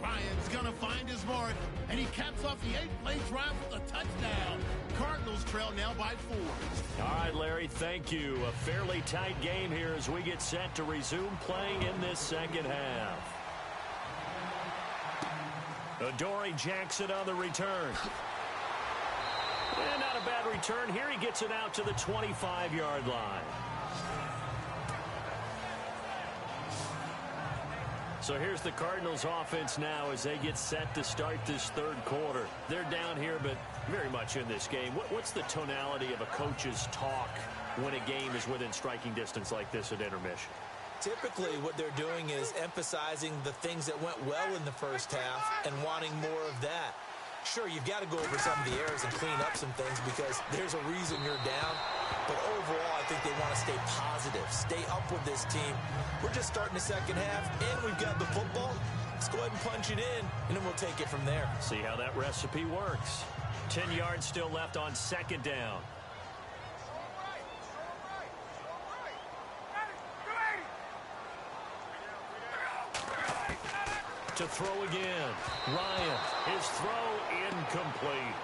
Ryan's going to find his mark, and he caps off the 8-play drive with a touchdown. Cardinals trail now by 4. All right, Larry, thank you. A fairly tight game here as we get set to resume playing in this second half. Adoree Jackson on the return. And not a bad return here. He gets it out to the 25-yard line. So here's the Cardinals offense now as they get set to start this third quarter. They're down here, but very much in this game. What's the tonality of a coach's talk when a game is within striking distance like this at intermission? Typically, what they're doing is emphasizing the things that went well in the first half and wanting more of that. Sure, you've got to go over some of the errors and clean up some things because there's a reason you're down. But overall, I think they want to stay positive, stay up with this team. We're just starting the second half, and we've got the football. Let's go ahead and punch it in, and then we'll take it from there. See how that recipe works. 10 yards still left on second down. To throw again. Ryan, his throw incomplete.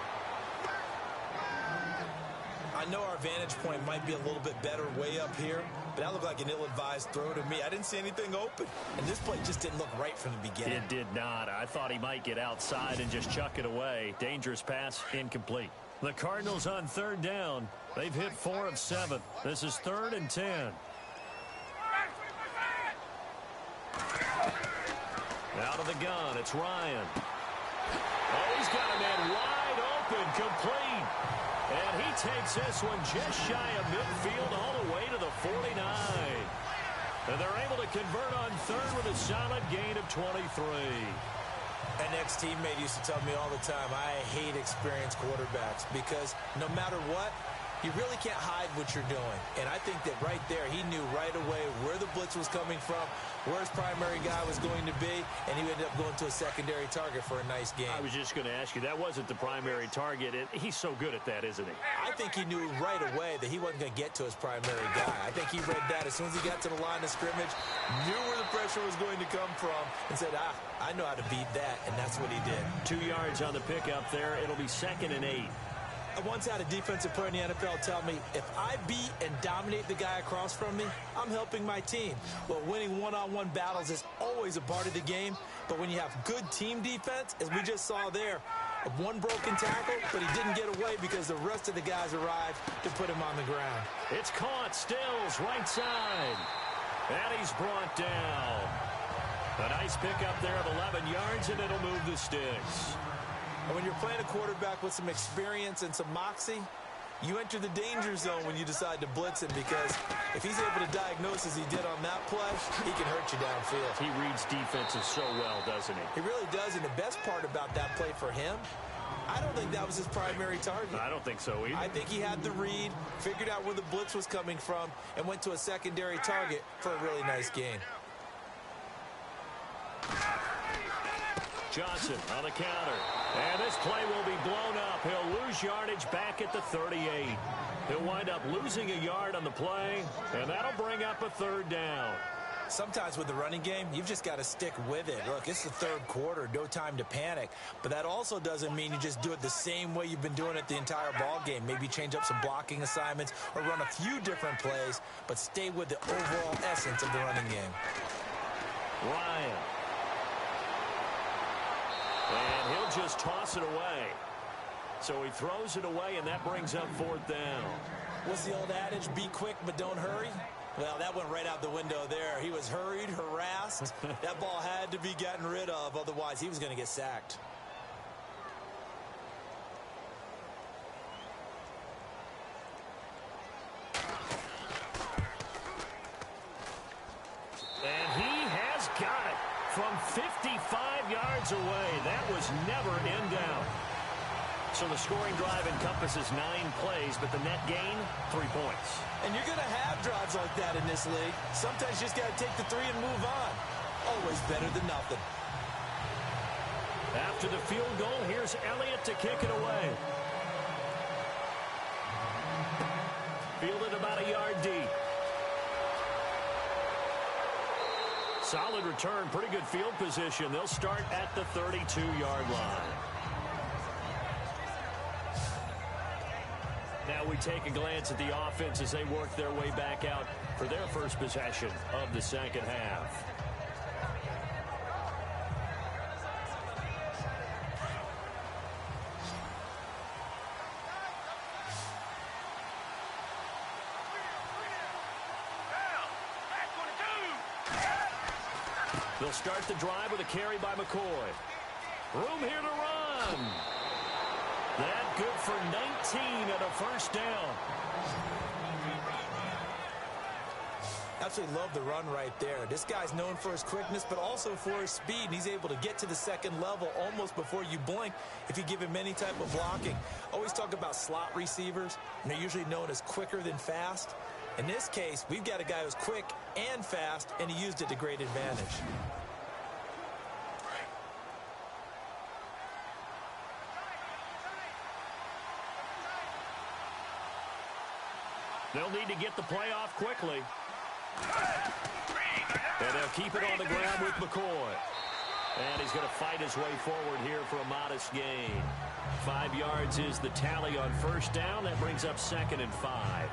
I know our vantage point might be a little bit better way up here, but that looked like an ill-advised throw to me. I didn't see anything open, and this play just didn't look right from the beginning. It did not. I thought he might get outside and just chuck it away. Dangerous pass, incomplete. The Cardinals on third down. They've hit 4 of 7. This is 3rd and 10. Out of the gun, it's Ryan. Oh, he's got a man wide open, complete. And he takes this one just shy of midfield all the way to the 49. And they're able to convert on third with a solid gain of 23. An ex-teammate used to tell me all the time, I hate experienced quarterbacks because no matter what, you really can't hide what you're doing. And I think that right there, he knew right away where the blitz was coming from, where his primary guy was going to be, and he ended up going to a secondary target for a nice game. I was just going to ask you, that wasn't the primary target. He's so good at that, isn't he? I think he knew right away that he wasn't going to get to his primary guy. I think he read that as soon as he got to the line of scrimmage, knew where the pressure was going to come from, and said, I know how to beat that, and that's what he did. 2 yards on the pickup there. It'll be 2nd and 8. I once had a defensive player in the NFL tell me, if I beat and dominate the guy across from me, I'm helping my team. Well, winning one-on-one battles is always a part of the game, but when you have good team defense, as we just saw there, one broken tackle, but he didn't get away because the rest of the guys arrived to put him on the ground. It's caught, Stills, right side. And he's brought down. A nice pickup there of 11 yards, and it'll move the sticks. And when you're playing a quarterback with some experience and some moxie, you enter the danger zone when you decide to blitz him because if he's able to diagnose as he did on that play, he can hurt you downfield. He reads defenses so well, doesn't he? He really does, and the best part about that play for him, I don't think that was his primary target. I don't think so either. I think he had the read, figured out where the blitz was coming from, and went to a secondary target for a really nice gain. Johnson on the counter. And this play will be blown up. He'll lose yardage back at the 38. He'll wind up losing a yard on the play, and that'll bring up a third down. Sometimes with the running game, you've just got to stick with it. Look, it's the third quarter, no time to panic. But that also doesn't mean you just do it the same way you've been doing it the entire ball game. Maybe change up some blocking assignments or run a few different plays, but stay with the overall essence of the running game. Ryan. And he'll just toss it away. So he throws it away, and that brings up fourth down. What's the old adage? Be quick, but don't hurry? Well, that went right out the window there. He was hurried, harassed. That ball had to be gotten rid of. Otherwise, he was going to get sacked. And he has got it from 55 yards away. That was never in doubt. So the scoring drive encompasses 9 plays, but the net gain, 3 points. And you're going to have drives like that in this league. Sometimes you just got to take the 3 and move on. Always better than nothing. After the field goal, here's Elliott to kick it away. Fielded about a yard deep. Solid return, pretty good field position. They'll start at the 32-yard line. Now we take a glance at the offense as they work their way back out for their first possession of the second half. They'll start the drive with a carry by McCoy. Room here to run. That good for 19 and a first down. Absolutely love the run right there. This guy's known for his quickness, but also for his speed. He's able to get to the second level almost before you blink if you give him any type of blocking. Always talk about slot receivers, and they're usually known as quicker than fast. In this case, we've got a guy who's quick and fast, and he used it to great advantage. They'll need to get the play off quickly. And they'll keep it on the ground with McCoy. And he's going to fight his way forward here for a modest gain. 5 yards is the tally on first down. That brings up 2nd and 5.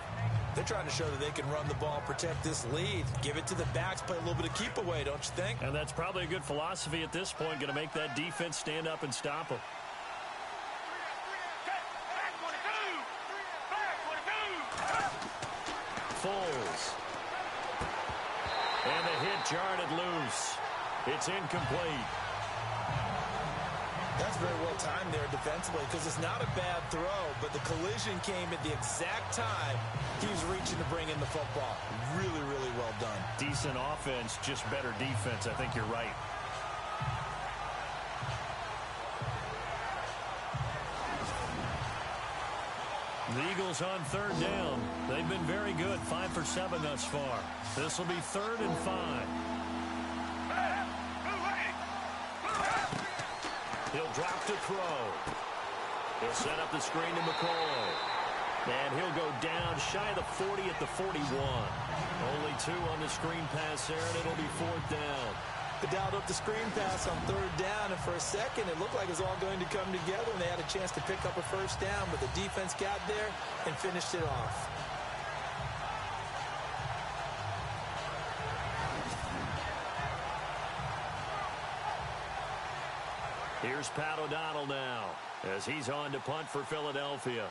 They're trying to show that they can run the ball, protect this lead. Give it to the backs, play a little bit of keep away, don't you think? And that's probably a good philosophy at this point. Going to make that defense stand up and stop them. Foles. And the hit jarred loose. It's incomplete. That's very well timed there defensively because it's not a bad throw, but the collision came at the exact time he was reaching to bring in the football. Really, really well done. Decent offense, just better defense. I think you're right. The Eagles on 3rd down. They've been very good, 5 for 7 thus far. This will be 3rd and 5. He'll drop to throw. He'll set up the screen to McCoy. And he'll go down shy of the 40 at the 41. Only 2 on the screen pass there, and it'll be 4th down. They dialed up the screen pass on 3rd down, and for a second it looked like it was all going to come together, and they had a chance to pick up a first down, but the defense got there and finished it off. Here's Pat O'Donnell now as he's on to punt for Philadelphia.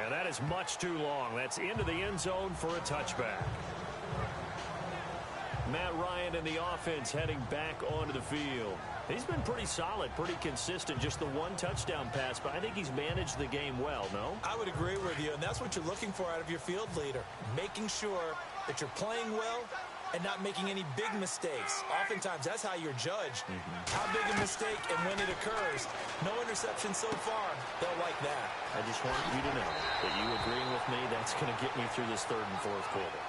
And that is much too long. That's into the end zone for a touchback. Matt Ryan and the offense heading back onto the field. He's been pretty solid, pretty consistent, just the 1 touchdown pass, but I think he's managed the game well, no? I would agree with you, and that's what you're looking for out of your field leader, making sure that you're playing well and not making any big mistakes. Oftentimes, that's how you're judged. How big a mistake and when it occurs. No interception so far. They'll like that. I just want you to know that you agreeing with me, that's going to get me through this third and fourth quarter.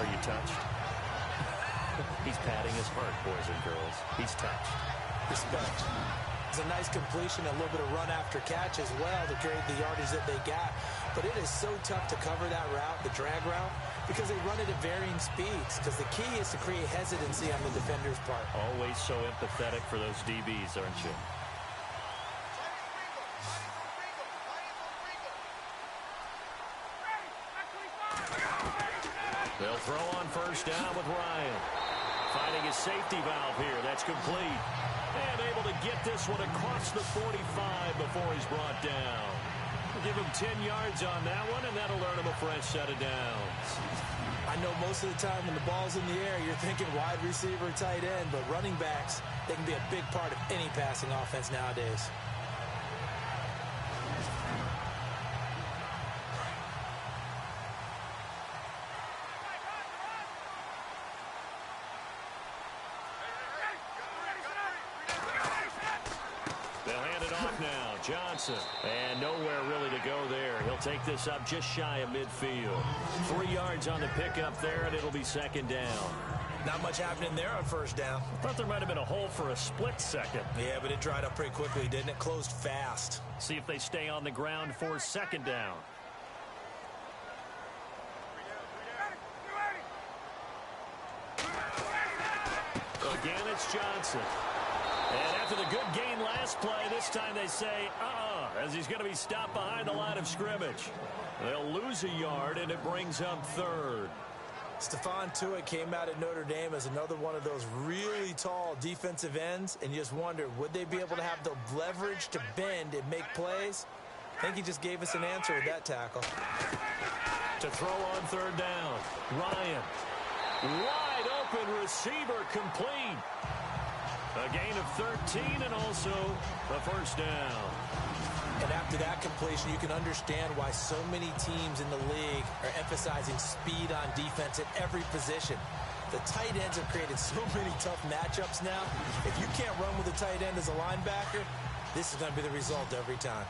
Are you touched? He's patting his heart, boys and girls. He's touched. Respect. It's a nice completion, a little bit of run after catch as well to carry the yardage that they got. But it is so tough to cover that route, the drag route, because they run it at varying speeds. Because the key is to create hesitancy on the defender's part. Always so empathetic for those DBs, aren't you? They'll throw on first down with Ryan. Finding his safety valve here. That's complete. And able to get this one across the 45 before he's brought down. We'll give him 10 yards on that one, and that'll earn him a fresh set of downs. I know most of the time when the ball's in the air, you're thinking wide receiver, tight end, but running backs, they can be a big part of any passing offense nowadays. Johnson, and nowhere really to go there. He'll take this up just shy of midfield. 3 yards on the pickup there, and it'll be second down. Not much happening there on first down. I thought there might have been a hole for a split second. Yeah, but it dried up pretty quickly, didn't it? Closed fast. See if they stay on the ground for second down. Again, it's Johnson. And after the good gain last play, this time they say, as he's going to be stopped behind the line of scrimmage. They'll lose a yard, and it brings up third. Stephon Tuitt came out at Notre Dame as another one of those really tall defensive ends, and you just wonder, would they be able to have the leverage to bend and make plays? I think he just gave us an answer with that tackle. To throw on third down, Ryan. Wide open receiver complete. A gain of 13 and also a first down. And after that completion, you can understand why so many teams in the league are emphasizing speed on defense at every position. The tight ends have created so many tough matchups now. If you can't run with a tight end as a linebacker, this is going to be the result every time.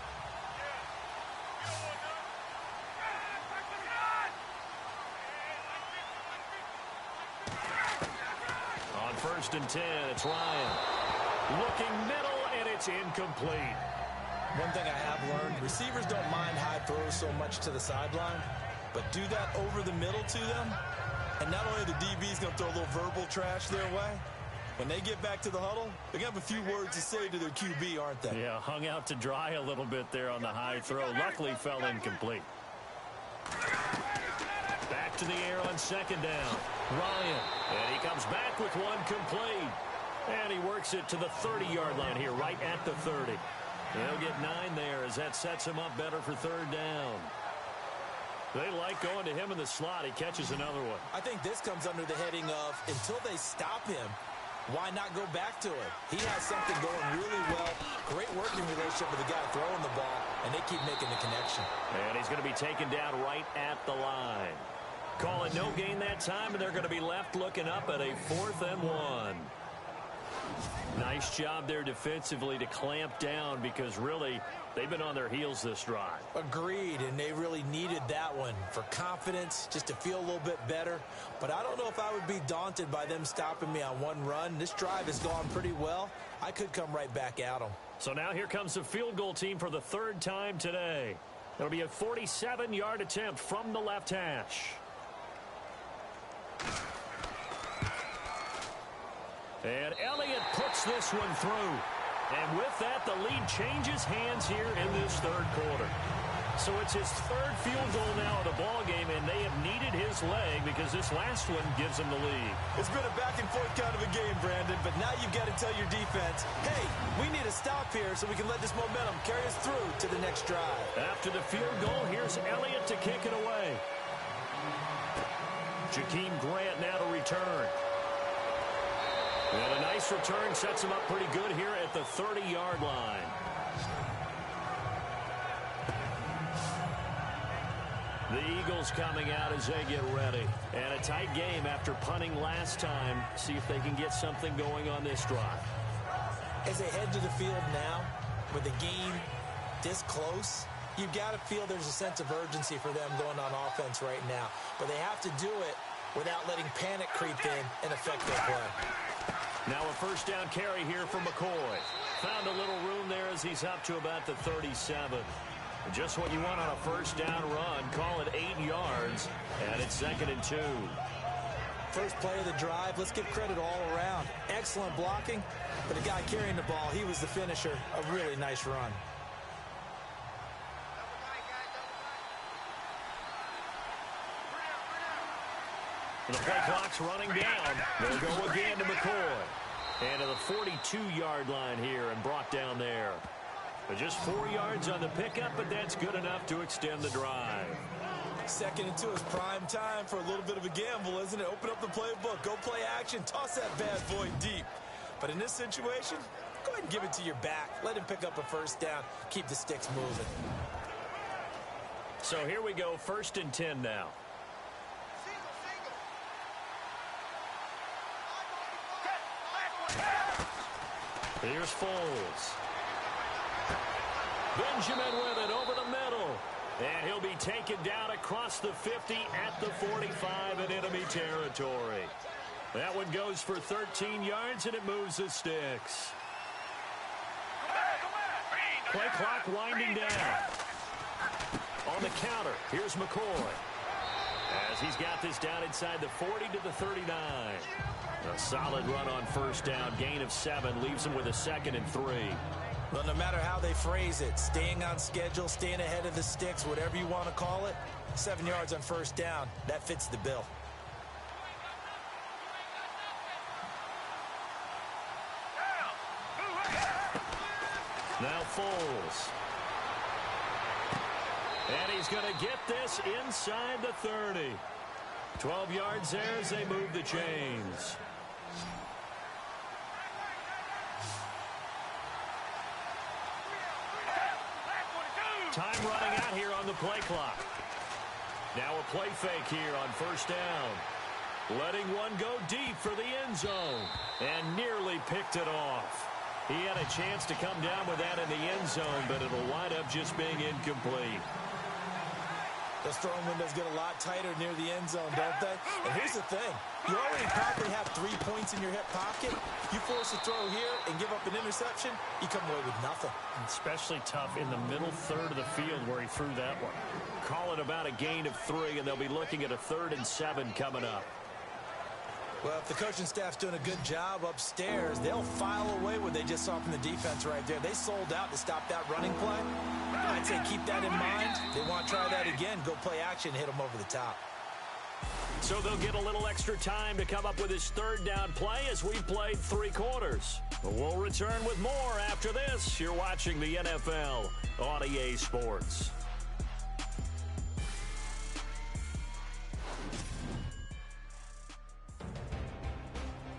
First and 10, it's Ryan. Looking middle, and it's incomplete. One thing I have learned, receivers don't mind high throws so much to the sideline, but do that over the middle to them, and not only the DB's going to throw a little verbal trash their way, when they get back to the huddle, they're going to have a few words to say to their QB, aren't they? Yeah, hung out to dry a little bit there on the high throw. Luckily, fell incomplete. Back to the air on second down. Ryan, and he comes back with one complete. And he works it to the 30-yard line here, right at the 30. They'll get 9 there as that sets him up better for third down. They like going to him in the slot. He catches another one. I think this comes under the heading of, until they stop him, why not go back to him? He has something going really well. Great working relationship with the guy throwing the ball, and they keep making the connection. And he's going to be taken down right at the line. Calling no gain that time, and they're going to be left looking up at a 4th and 1. Nice job there defensively to clamp down because really they've been on their heels this drive. Agreed, and they really needed that one for confidence, just to feel a little bit better. But I don't know if I would be daunted by them stopping me on one run. This drive has gone pretty well. I could come right back at them. So now here comes the field goal team for the 3rd time today. It'll be a 47-yard attempt from the left hash. And Elliott puts this one through. And with that, the lead changes hands here in this 3rd quarter. So it's his 3rd field goal now of the ball game, and they have needed his leg because this last one gives them the lead. It's been a back-and-forth kind of a game, Brandon, but now you've got to tell your defense, hey, we need to stop here so we can let this momentum carry us through to the next drive. After the field goal, here's Elliott to kick it away. Jakeem Grant now to return. And a nice return sets him up pretty good here at the 30-yard line. The Eagles coming out as they get ready. And a tight game after punting last time. See if they can get something going on this drive. As they head to the field now, with the game this close, you've got to feel there's a sense of urgency for them going on offense right now. But they have to do it without letting panic creep in and affect their play. Now a first down carry here for McCoy. Found a little room there as he's up to about the 37. Just what you want on a first down run. Call it 8 yards, and it's 2nd and 2. First play of the drive, let's give credit all around. Excellent blocking, but the guy carrying the ball, he was the finisher. A really nice run. The play clock's running down. They'll go again to McCoy. And to the 42-yard line here and brought down there. Just 4 yards on the pickup, but that's good enough to extend the drive. 2nd and 2 is prime time for a little bit of a gamble, isn't it? Open up the playbook, go play action, toss that bad boy deep. But in this situation, go ahead and give it to your back. Let him pick up a first down. Keep the sticks moving. So here we go, 1st and 10 now. Here's Foles. Benjamin with it over the middle. And he'll be taken down across the 50 at the 45 in enemy territory. That one goes for 13 yards, and it moves the sticks. Play clock winding down. On the counter, here's McCoy. As he's got this down inside the 40 to the 39. A solid run on first down. Gain of 7 leaves him with a 2nd and 3. Well, no matter how they phrase it, staying on schedule, staying ahead of the sticks, whatever you want to call it, 7 yards on first down, that fits the bill. Now Foles. And he's going to get this inside the 30. 12 yards there as they move the chains. Time running out here on the play clock. Now a play fake here on first down. Letting one go deep for the end zone. And nearly picked it off. He had a chance to come down with that in the end zone, but it'll wind up just being incomplete. Those throwing windows get a lot tighter near the end zone, don't they? And here's the thing. You already probably have 3 points in your hip pocket. You force a throw here and give up an interception, you come away with nothing. Especially tough in the middle third of the field where he threw that one. Call it about a gain of 3, and they'll be looking at a 3rd and 7 coming up. Well, if the coaching staff's doing a good job upstairs, they'll file away what they just saw from the defense right there. They sold out to stop that running play. I'd say keep that in mind. They want to try that again. Go play action, hit them over the top. So they'll get a little extra time to come up with his 3rd down play as we've played 3 quarters. We'll return with more after this. You're watching the NFL on EA Sports.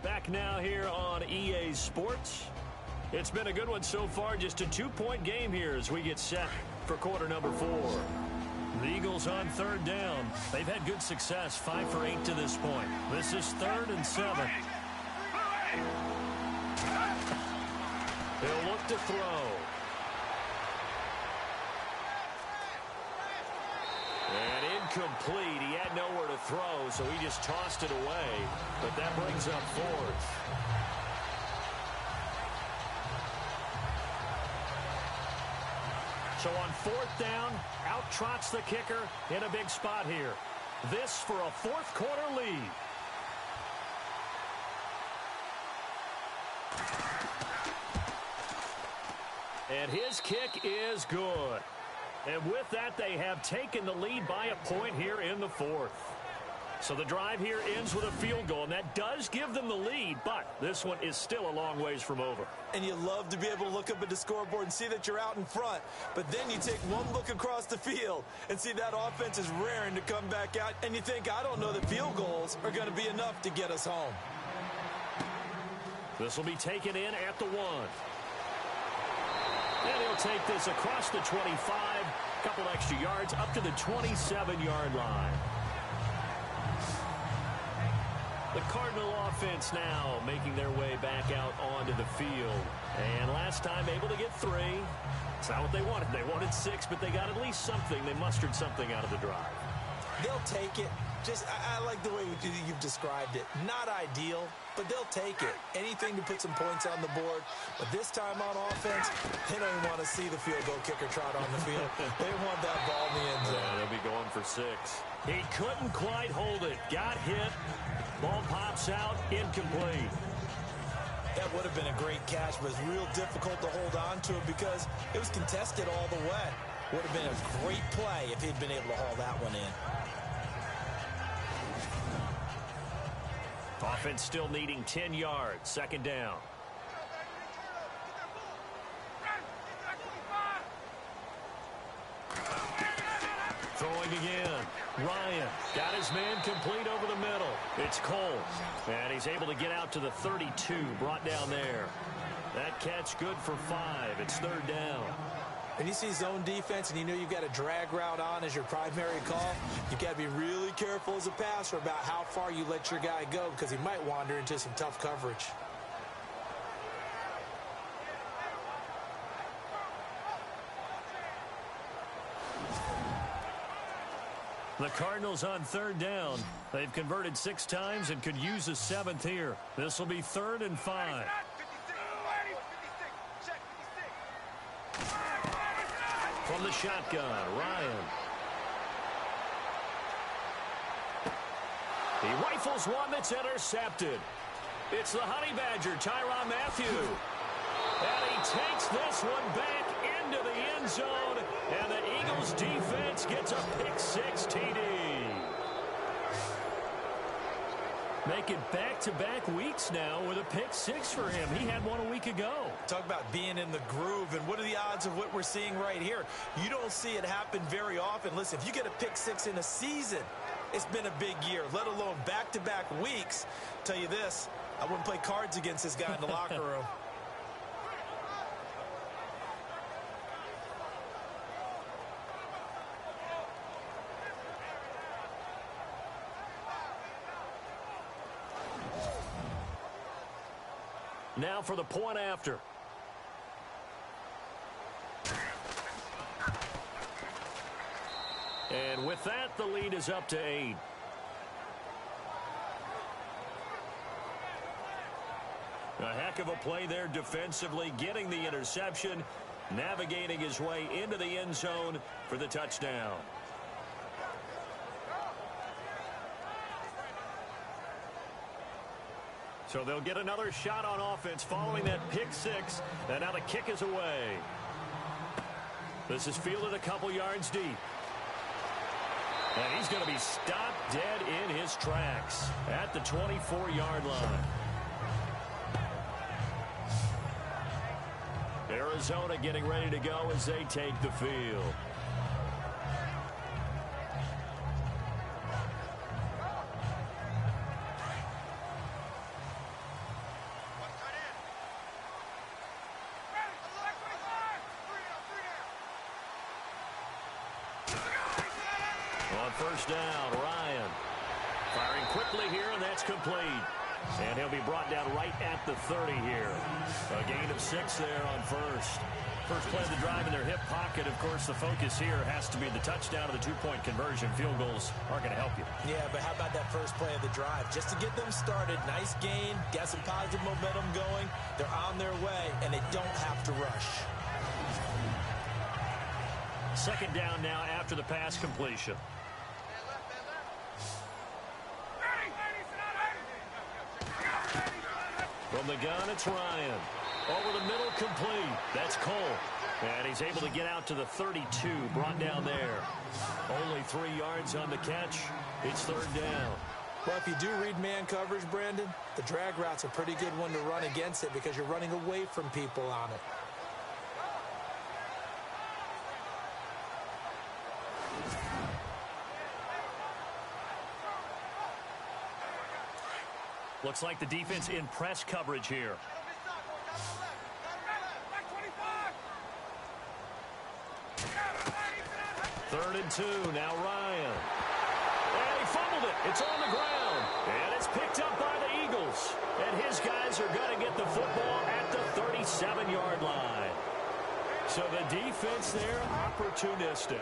Back now here on EA Sports. It's been a good one so far. Just a 2-point game here as we get set for quarter number 4. The Eagles on 3rd down. They've had good success, 5 for 8 to this point. This is 3rd and 7. He'll look to throw. And incomplete. He had nowhere to throw, so he just tossed it away. But that brings up 4th. So on 4th down, out trots the kicker in a big spot here. This for a 4th quarter lead. And his kick is good. And with that, they have taken the lead by a point here in the 4th. So the drive here ends with a field goal, and that does give them the lead, but this one is still a long ways from over. And you love to be able to look up at the scoreboard and see that you're out in front, but then you take one look across the field and see that offense is raring to come back out, and you think, I don't know that field goals are going to be enough to get us home. This will be taken in at the 1. And he'll take this across the 25, a couple extra yards up to the 27-yard line. The Cardinal offense now making their way back out onto the field. And last time able to get 3. It's not what they wanted. They wanted 6, but they got at least something. They mustered something out of the drive. They'll take it. I like the way you've described it. Not ideal, but they'll take it. Anything to put some points on the board. But this time on offense, they don't even want to see the field goal kicker trot on the field. They want that ball in the end zone. Yeah, they'll be going for 6. He couldn't quite hold it. Got hit. Ball pops out. Incomplete. That would have been a great catch, but it's real difficult to hold on to it because it was contested all the way. Would have been a great play if he'd been able to haul that one in. Offense still needing 10 yards. Second down. Throwing again. Ryan got his man complete over the middle. It's Cole. And he's able to get out to the 32. Brought down there. That catch good for 5. It's third down. When you see zone defense and you know you've got a drag route on as your primary call, you've got to be really careful as a passer about how far you let your guy go because he might wander into some tough coverage. The Cardinals on third down. They've converted 6 times and could use a 7th here. This will be 3rd and 5. From the shotgun, Ryan. He rifles one that's intercepted. It's the Honey Badger, Tyrann Mathieu. And he takes this one back into the end zone. And the Eagles defense gets a pick-6 TD. Make it back-to-back weeks now with a pick-6 for him. He had one a week ago. Talk about being in the groove, and what are the odds of what we're seeing right here? You don't see it happen very often. Listen, if you get a pick-6 in a season, it's been a big year, let alone back-to-back weeks. I'll tell you this, I wouldn't play cards against this guy in the locker room. Now for the point after. And with that, the lead is up to 8. A heck of a play there defensively, getting the interception, navigating his way into the end zone for the touchdown. So they'll get another shot on offense following that pick-6, and now the kick is away. This is fielded a couple yards deep. And he's going to be stopped dead in his tracks at the 24-yard line. Arizona getting ready to go as they take the field. First down, Ryan. Firing quickly here, and that's complete. And he'll be brought down right at the 30 here. A gain of 6 there on first. First play of the drive in their hip pocket. Of course, the focus here has to be the touchdown of the 2-point conversion. Field goals aren't going to help you. Yeah, but how about that first play of the drive? Just to get them started, nice gain, got some positive momentum going. They're on their way, and they don't have to rush. Second down now after the pass completion. From the gun, it's Ryan. Over the middle, complete. That's Cole. And he's able to get out to the 32, brought down there. Only 3 yards on the catch. It's third down. Well, if you do read man coverage, Brandon, the drag route's a pretty good one to run against it because you're running away from people on it. Looks like the defense in press coverage here. 3rd and 2. Now Ryan. And he fumbled it. It's on the ground. And it's picked up by the Eagles. And his guys are going to get the football at the 37-yard line. So the defense there, opportunistic.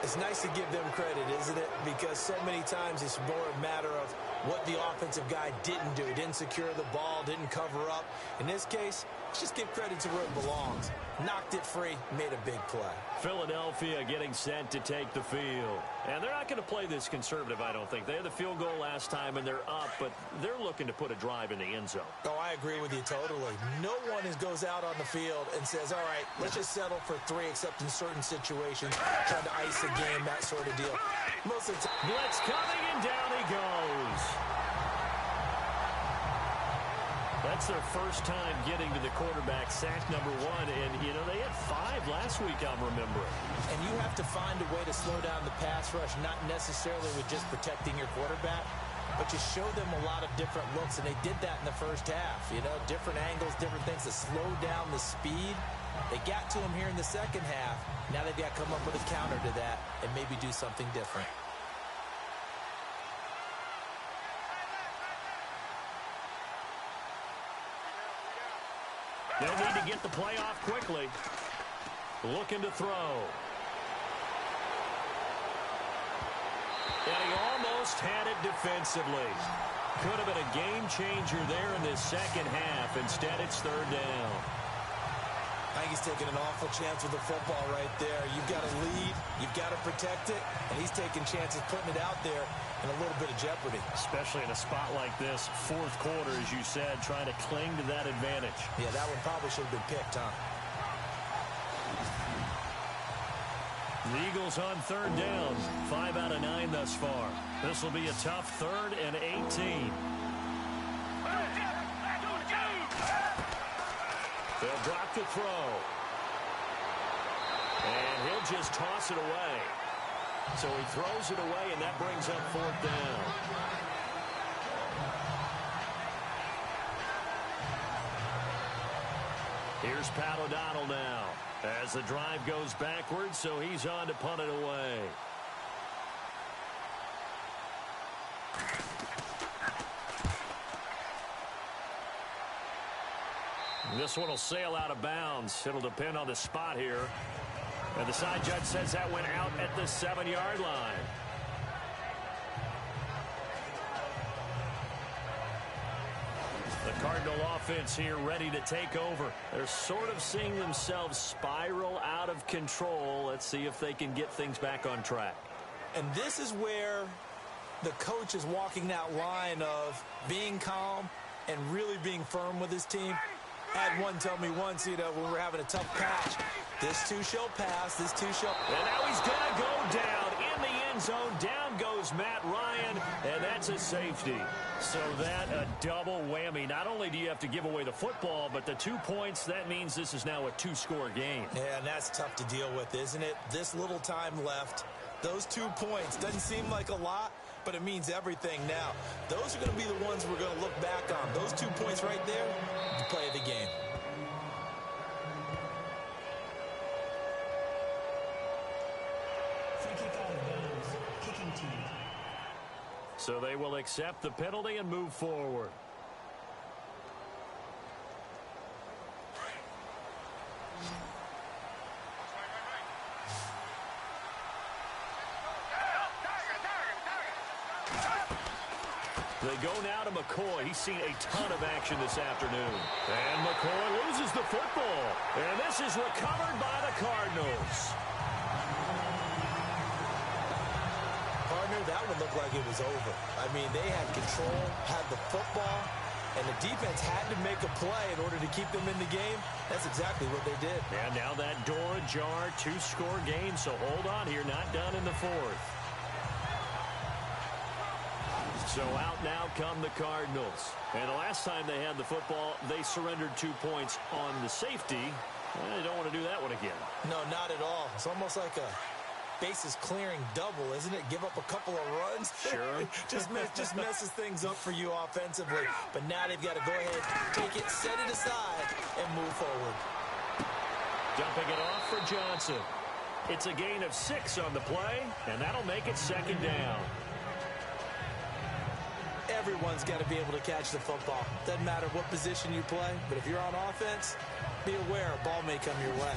It's nice to give them credit, isn't it? Because so many times it's more a matter of what the offensive guy didn't do. Didn't secure the ball, didn't cover up. In this case, let's just give credit to where it belongs. Knocked it free, made a big play. Philadelphia getting set to take the field. And they're not going to play this conservative, I don't think. They had the field goal last time, and they're up, but they're looking to put a drive in the end zone. Oh, I agree with you totally. No one goes out on the field and says, all right, let's just settle for 3, except in certain situations, trying to ice a game, that sort of deal. Most of the time. Blitz coming, and down he goes. That's their first time getting to the quarterback, sack number 1. And, you know, they had 5 last week, I'm remembering. And you have to find a way to slow down the pass rush, not necessarily with just protecting your quarterback, but you show them a lot of different looks, and they did that in the first half. You know, different angles, different things to slow down the speed. They got to him here in the second half. Now they've got to come up with a counter to that and maybe do something different. They'll need to get the play off quickly. Looking to throw. And he almost had it defensively. Could have been a game changer there in this second half. Instead, it's 3rd down. I think he's taking an awful chance with the football right there. You've got to lead. You've got to protect it. And he's taking chances, putting it out there in a little bit of jeopardy. Especially in a spot like this, 4th quarter, as you said, trying to cling to that advantage. Yeah, that one probably should have been picked, huh? The Eagles on 3rd down. 5 out of 9 thus far. This will be a tough 3rd and 18. They'll drop the throw. And he'll just toss it away. So he throws it away, and that brings up 4th down. Here's Pat O'Donnell now as the drive goes backwards, so he's on to punt it away. This one will sail out of bounds. It'll depend on the spot here. And the side judge says that went out at the 7-yard line. The Cardinal offense here ready to take over. They're sort of seeing themselves spiral out of control. Let's see if they can get things back on track. And this is where the coach is walking that line of being calm and really being firm with his team. I had one tell me once, you know, when we were having a tough patch, this too shall pass, this too shall... And now he's going to go down in the end zone. Down goes Matt Ryan, and that's a safety. So that a double whammy. Not only do you have to give away the football, but the 2 points, that means this is now a 2-score game. Yeah, and that's tough to deal with, isn't it? This little time left. Those 2 points doesn't seem like a lot, but it means everything now. Those are going to be the ones we're going to look back on. Those 2 points right there, the play of the game. Free kick out of bounds. Kicking team. So they will accept the penalty and move forward. They go now to McCoy. He's seen a ton of action this afternoon. And McCoy loses the football. And this is recovered by the Cardinals. Partner, that one looked like it was over. I mean, they had control, had the football, and the defense had to make a play in order to keep them in the game. That's exactly what they did. And now that door ajar, 2-score game. So hold on here, not done in the 4th. So out now come the Cardinals. And the last time they had the football, they surrendered 2 points on the safety. They don't want to do that one again. No, not at all. It's almost like a bases clearing double, isn't it? Give up a couple of runs. Sure. just messes things up for you offensively. But now they've got to go ahead, take it, set it aside, and move forward. Dumping it off for Johnson. It's a gain of 6 on the play, and that'll make it second down. Everyone's got to be able to catch the football. Doesn't matter what position you play, but if you're on offense, be aware a ball may come your way.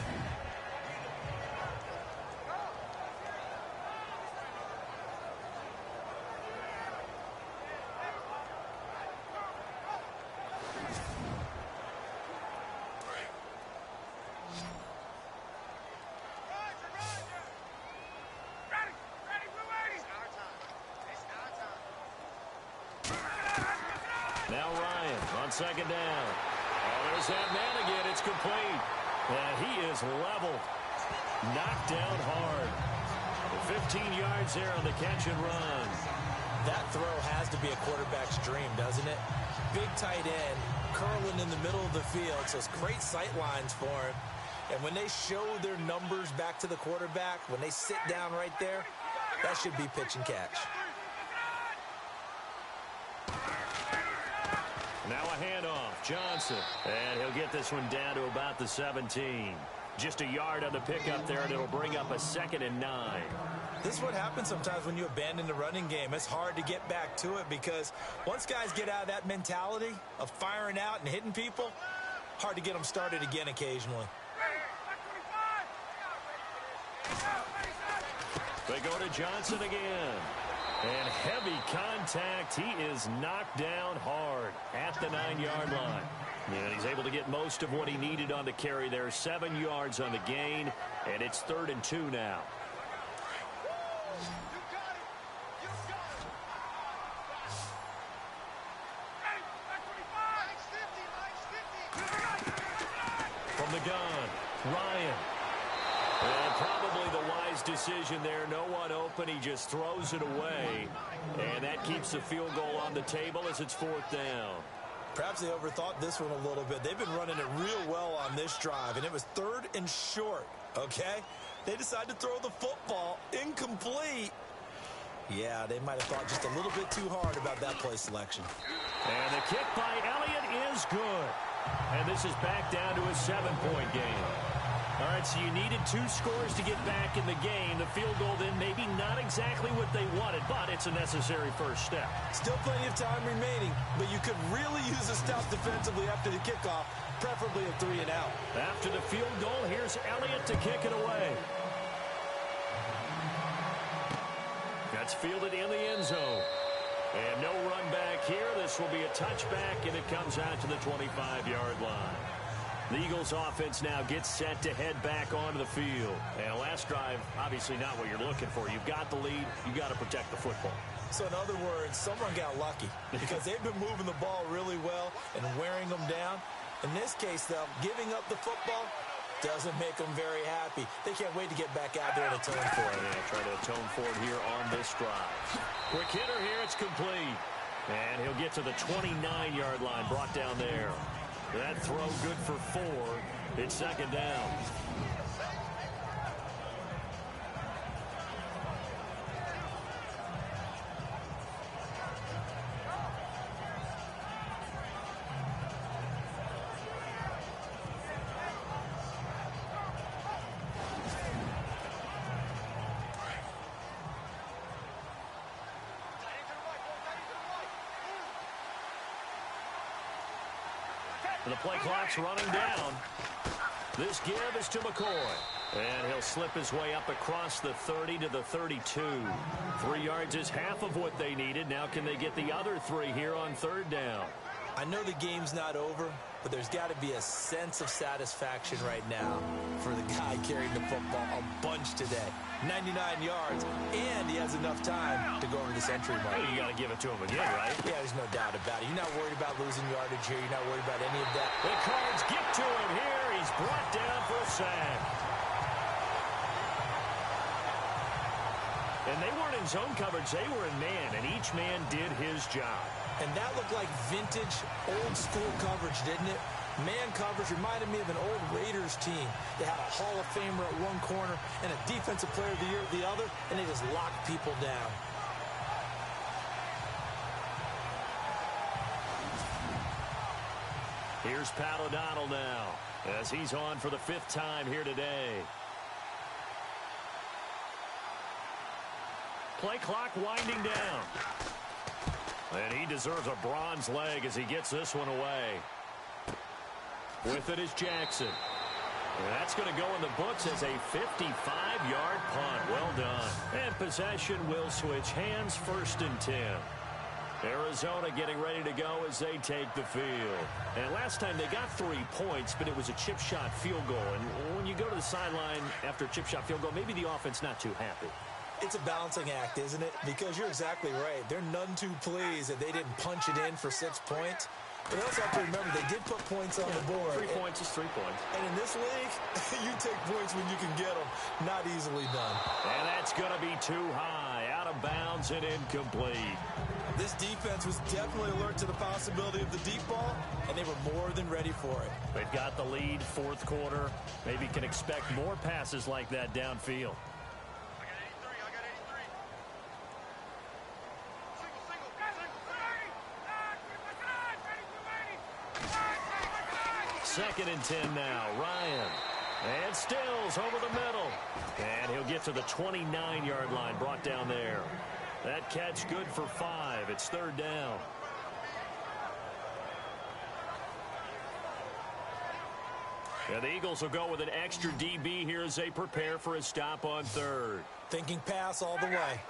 Now Ryan on second down. Oh, there's that man again. It's complete. And he is leveled. Knocked down hard. 15 yards there on the catch and run. That throw has to be a quarterback's dream, doesn't it? Big tight end, curling in the middle of the field, so it's great sight lines for him. And when they show their numbers back to the quarterback, when they sit down right there, that should be pitch and catch. Now a handoff, Johnson. And he'll get this one down to about the 17. Just a yard on the pickup there, and it'll bring up a 2nd and 9. This is what happens sometimes when you abandon the running game. It's hard to get back to it because once guys get out of that mentality of firing out and hitting people, hard to get them started again occasionally. They go to Johnson again. And heavy contact. He is knocked down hard at the 9-yard line. And he's able to get most of what he needed on the carry there. 7 yards on the gain, and it's 3rd and 2 now. From the gun, Ryan. And probably the wise decision there. No one open. He just throws it away. And that keeps the field goal on the table as it's 4th down. Perhaps they overthought this one a little bit. They've been running it real well on this drive, and it was 3rd and short, okay? They decided to throw the football incomplete. Yeah, they might have thought just a little bit too hard about that play selection. And the kick by Elliott is good. And this is back down to a 7-point game. All right, so you needed 2 scores to get back in the game. The field goal then maybe not exactly what they wanted, but it's a necessary first step. Still plenty of time remaining, but you could really use a stop defensively after the kickoff, preferably a 3 and out. After the field goal, here's Elliott to kick it away. That's fielded in the end zone. And no run back here. This will be a touchback, and it comes out to the 25-yard line. The Eagles offense now gets set to head back onto the field. And last drive, obviously not what you're looking for. You've got the lead. You've got to protect the football. So in other words, someone got lucky because they've been moving the ball really well and wearing them down. In this case, though, giving up the football doesn't make them very happy. They can't wait to get back out there and atone for it. Yeah, try to atone for it here on this drive. Quick hitter here. It's complete. And he'll get to the 29-yard line, brought down there. That throw good for 4. It's 2nd down. The play clock's running down. This give is to McCoy. And he'll slip his way up across the 30 to the 32. 3 yards is half of what they needed. Now can they get the other 3 here on 3rd down? I know the game's not over, but there's got to be a sense of satisfaction right now for the guy carrying the football a bunch today. 99 yards, and he has enough time to go over the century mark. Well, you got to give it to him again, right? Yeah, there's no doubt about it. You're not worried about losing yardage here. You're not worried about any of that. The Cards get to him here. He's brought down for a sack. And they weren't in zone coverage. They were in man, and each man did his job. And that looked like vintage, old-school coverage, didn't it? Man coverage reminded me of an old Raiders team. They had a Hall of Famer at one corner and a Defensive Player of the Year at the other, and they just locked people down. Here's Pat O'Donnell now as he's on for the 5th time here today. Play clock winding down. And he deserves a bronze leg as he gets this one away. With it is Jackson. And that's going to go in the books as a 55-yard punt. Well done. And possession will switch hands, 1st and 10. Arizona getting ready to go as they take the field. And last time they got 3 points, but it was a chip shot field goal. And when you go to the sideline after a chip shot field goal, maybe the offense not too happy. It's a balancing act, isn't it? Because you're exactly right. They're none too pleased that they didn't punch it in for 6 points. But also have to remember, they did put points on the board. 3 points is 3 points. And in this league, you take points when you can get them. Not easily done. And that's going to be too high. Out of bounds and incomplete. This defense was definitely alert to the possibility of the deep ball, and they were more than ready for it. They've got the lead, 4th quarter. Maybe can expect more passes like that downfield. Second and 10 now. Ryan. And Stills over the middle. And he'll get to the 29-yard line. Brought down there. That catch good for 5. It's 3rd down. And the Eagles will go with an extra DB here as they prepare for a stop on 3rd. Thinking pass all the way.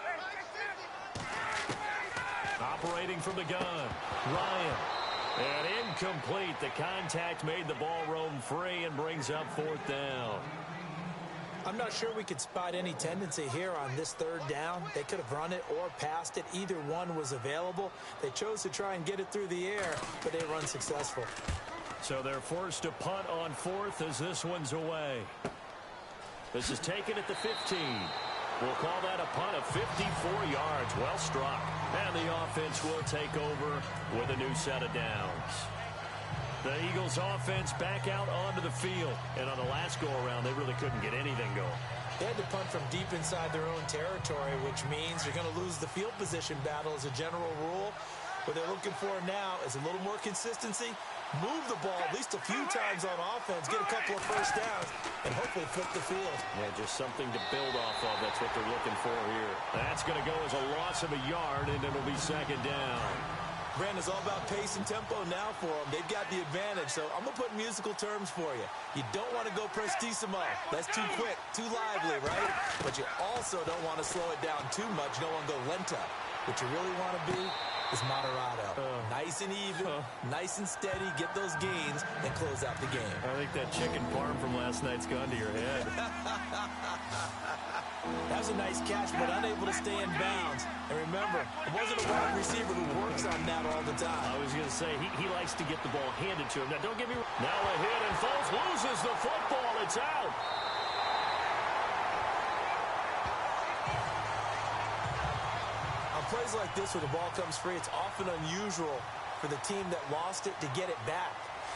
Operating from the gun. Ryan. And incomplete. The contact made the ball roam free and brings up 4th down. I'm not sure we could spot any tendency here on this 3rd down. They could have run it or passed it. Either one was available. They chose to try and get it through the air, but they were unsuccessful. So they're forced to punt on 4th as this one's away. This is taken at the 15. We'll call that a punt of 54 yards. Well struck. And the offense will take over with a new set of downs. The Eagles offense back out onto the field. And on the last go-around, they really couldn't get anything going. They had to punt from deep inside their own territory, which means you're going to lose the field position battle as a general rule. What they're looking for now is a little more consistency, move the ball at least a few times on offense, get a couple of first downs, and hopefully flip the field. Yeah, just something to build off of. That's what they're looking for here. That's going to go as a loss of a yard, and it'll be 2nd down. Brandon, it's all about pace and tempo now for them. They've got the advantage, so I'm going to put musical terms for you. You don't want to go prestissimo. That's too quick, too lively, right? But you also don't want to slow it down too much. You don't want to go lento. What you really want to be is moderado. Nice and even, nice and steady, get those gains, and close out the game. I think that chicken parm from last night's gone to your head. That was a nice catch, but unable to stay in bounds. And remember, it wasn't a wide receiver who works on that all the time. I was going to say, he likes to get the ball handed to him. Now, don't get me wrong. Now a hit, and Foles loses the football. It's out. On plays like this where the ball comes free, it's often unusual for the team that lost it to get it back.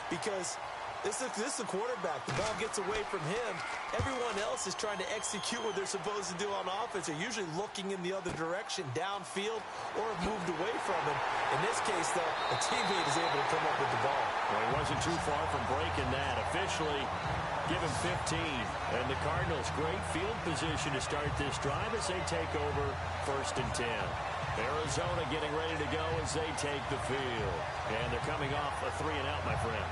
Because this is the quarterback. The ball gets away from him. Everyone else is trying to execute what they're supposed to do on offense. They're usually looking in the other direction, downfield, or have moved away from him. In this case, though, a teammate is able to come up with the ball. Well, he wasn't too far from breaking that. Officially, give him 15. And the Cardinals, great field position to start this drive as they take over 1st and 10. Arizona getting ready to go as they take the field. And they're coming off a 3-and-out, my friend.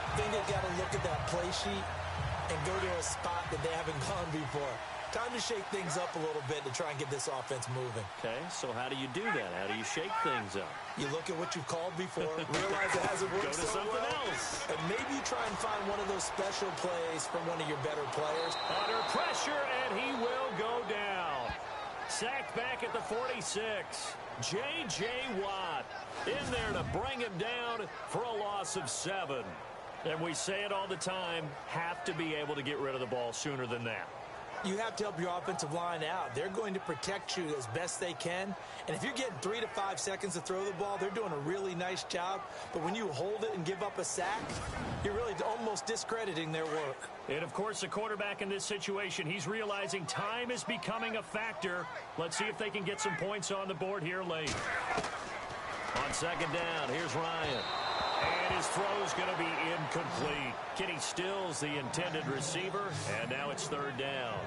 I think they've got to look at that play sheet and go to a spot that they haven't gone before. Time to shake things up a little bit to try and get this offense moving. Okay, so how do you do that? How do you shake things up? You look at what you've called before, realize it hasn't worked Go to so something well, else. and maybe you try and find one of those special plays from one of your better players. Under pressure, and he will go down. Sacked back at the 46. J.J. Watt in there to bring him down for a loss of 7. And we say it all the time, have to be able to get rid of the ball sooner than that. You have to help your offensive line out. They're going to protect you as best they can. And if you're getting 3 to 5 seconds to throw the ball, they're doing a really nice job. But when you hold it and give up a sack, you're really almost discrediting their work. And, of course, the quarterback in this situation, he's realizing time is becoming a factor. Let's see if they can get some points on the board here late. On 2nd down, here's Ryan. And his throw's going to be incomplete. Kenny Stills, the intended receiver, and now it's 3rd down.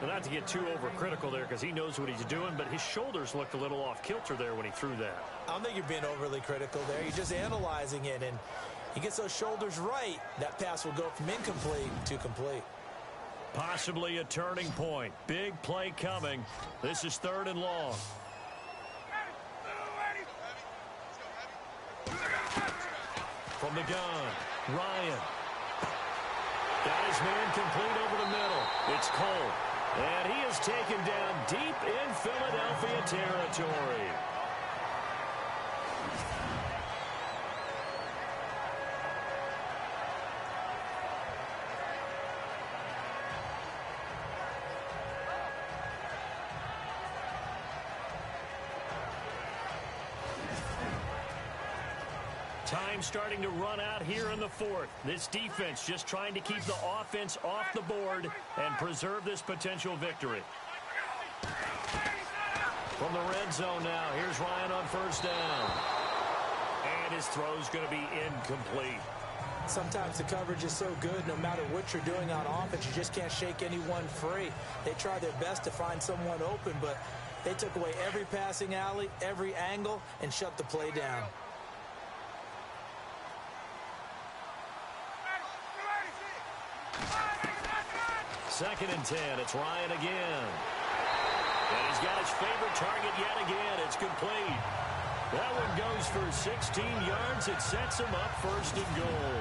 Not to get too overcritical there because he knows what he's doing, but his shoulders looked a little off kilter there when he threw that. I don't think you're being overly critical there. You're just analyzing it, and he gets those shoulders right. That pass will go from incomplete to complete. Possibly a turning point. Big play coming. This is 3rd and long. From the gun, Ryan. Got his man complete over the middle. It's Cole. And he is taken down deep in Philadelphia territory. Time starting to run out here in the 4th. This defense just trying to keep the offense off the board and preserve this potential victory. From the red zone now, here's Ryan on 1st down. And his throw's going to be incomplete. Sometimes the coverage is so good, no matter what you're doing on offense, you just can't shake anyone free. They try their best to find someone open, but they took away every passing alley, every angle, and shut the play down. 2nd and 10. It's Ryan again. And he's got his favorite target yet again. It's complete. That one goes for 16 yards. It sets him up 1st and goal.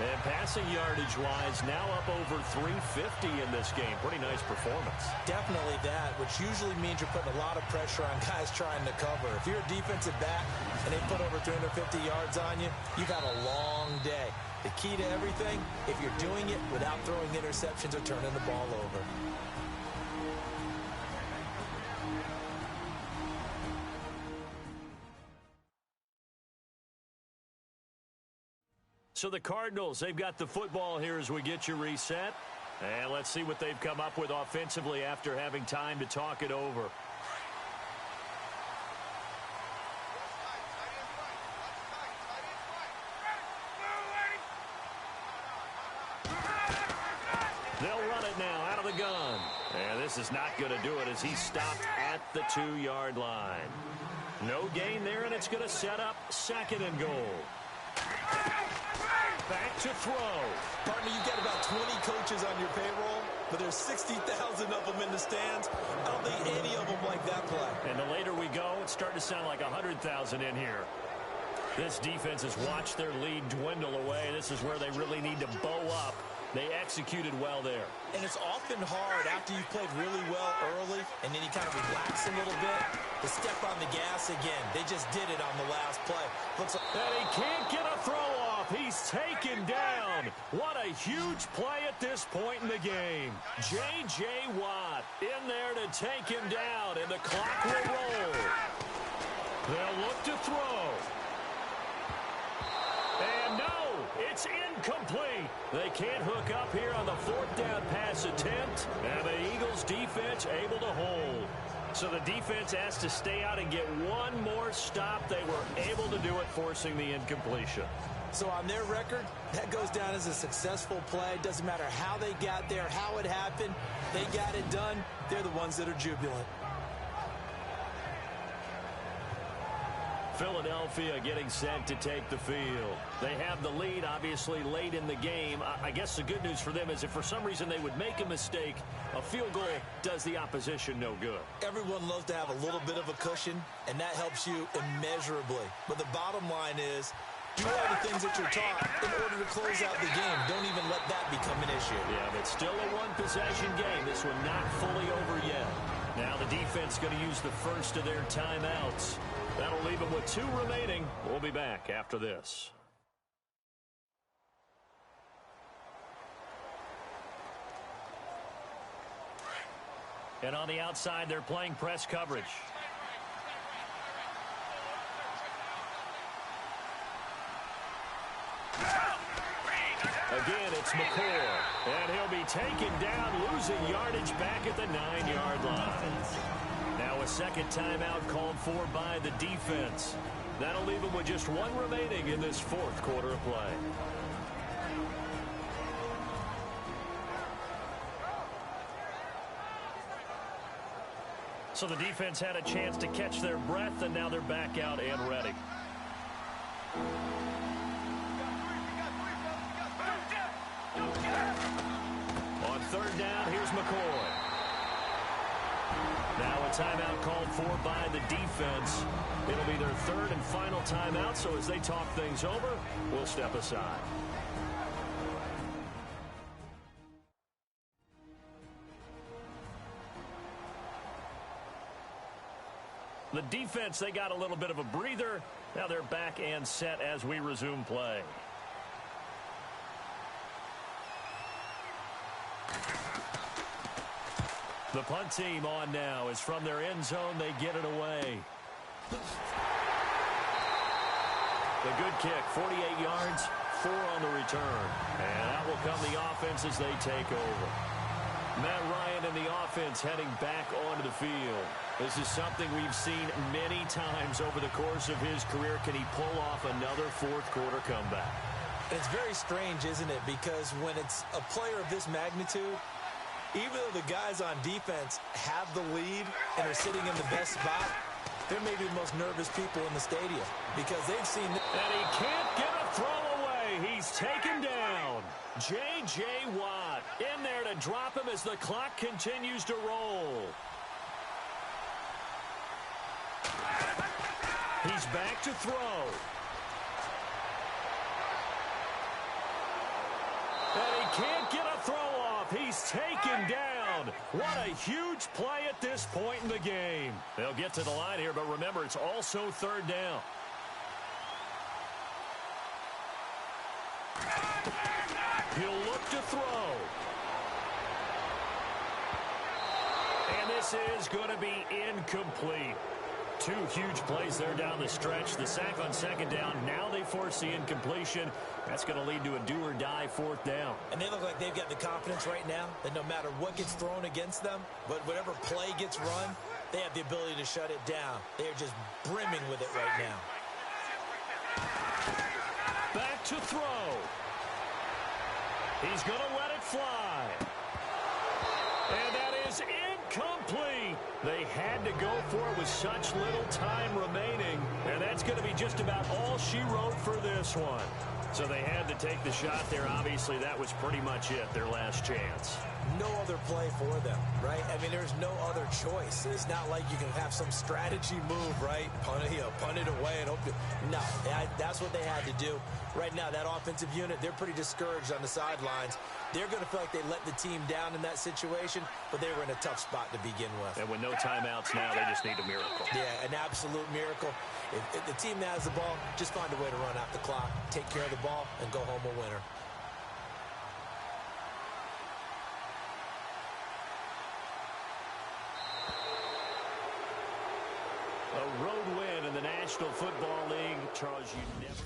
And passing yardage-wise, now up over 350 in this game. Pretty nice performance. Definitely that, which usually means you're putting a lot of pressure on guys trying to cover. If you're a defensive back and they put over 350 yards on you, you've had a long day. The key to everything, if you're doing it without throwing interceptions or turning the ball over. So the Cardinals, they've got the football here as we get you reset. And let's see what they've come up with offensively after having time to talk it over. They'll run it now out of the gun. And this is not going to do it as he's stopped at the 2-yard line. No gain there, and it's going to set up 2nd and goal. Back to throw. Partner, you've got about 20 coaches on your payroll, but there's 60,000 of them in the stands. I don't think any of them like that play. And the later we go, it's starting to sound like 100,000 in here. This defense has watched their lead dwindle away. This is where they really need to bow up. They executed well there. And it's often hard after you've played really well early and then you kind of relax a little bit to step on the gas again. They just did it on the last play. Looks like and he can't get a throw off. He's taken down. What a huge play at this point in the game. J.J. Watt in there to take him down, and the clock will roll. They'll look to throw. And no, it's incomplete. They can't hook up here on the 4th down pass attempt, and the Eagles defense able to hold. So the defense has to stay out and get one more stop. They were able to do it, forcing the incompletion. So on their record, that goes down as a successful play. Doesn't matter how they got there, how it happened. They got it done. They're the ones that are jubilant. Philadelphia getting set to take the field. They have the lead, obviously, late in the game. I guess the good news for them is if for some reason they would make a mistake, a field goal does the opposition no good. Everyone loves to have a little bit of a cushion, and that helps you immeasurably. But the bottom line is, do all the things that you're taught in order to close out the game. Don't even let that become an issue. Yeah, but still a one-possession game. This one not fully over yet. Now the defense going to use the first of their timeouts. That'll leave them with 2 remaining. We'll be back after this. And on the outside, they're playing press coverage. Again, it's McCoy. And he'll be taken down, losing yardage back at the 9-yard line. Now a second timeout called for by the defense. That'll leave them with just 1 remaining in this 4th quarter of play. So the defense had a chance to catch their breath, and now they're back out and ready. On third down, here's McCoy. Now a timeout called for by the defense. It'll be their third and final timeout, so as they talk things over, we'll step aside. The defense, they got a little bit of a breather. Now they're back and set as we resume play. The punt team on now is from their end zone. They get it away. The good kick, 48 yards, 4 on the return. And out will come the offense as they take over. Matt Ryan and the offense heading back onto the field. This is something we've seen many times over the course of his career. Can he pull off another fourth-quarter comeback? It's very strange, isn't it? Because when it's a player of this magnitude, even though the guys on defense have the lead and are sitting in the best spot, they're maybe the most nervous people in the stadium because they've seen... And he can't get a throw away. He's taken down. J.J. Watt in there to drop him as the clock continues to roll. He's back to throw. And he can't get a throw off. He's taken down. What a huge play at this point in the game. They'll get to the line here, but remember, it's also third down. He'll look to throw. And this is going to be incomplete. 2 huge plays there down the stretch. The sack on second down. Now they force the incompletion. That's going to lead to a do-or-die fourth down. And they look like they've got the confidence right now that no matter what gets thrown against them, but whatever play gets run, they have the ability to shut it down. They are just brimming with it right now. Back to throw. He's going to let it fly. And that is incomplete. They had to go for it with such little time remaining. And that's going to be just about all she wrote for this one. So they had to take the shot there. Obviously, that was pretty much it, their last chance. No other play for them, right? I mean, there's no other choice. It's not like you can have some strategy move, right? Punt it away and hope to... No, that's what they had to do. Right now, that offensive unit, they're pretty discouraged on the sidelines. They're going to feel like they let the team down in that situation, but they were in a tough spot to begin with. And with no timeouts now, they just need a miracle. Yeah, an absolute miracle. If the team that has the ball, just find a way to run out the clock, take care of the ball, and go home a winner. A road win in the National Football League. Charles, you never...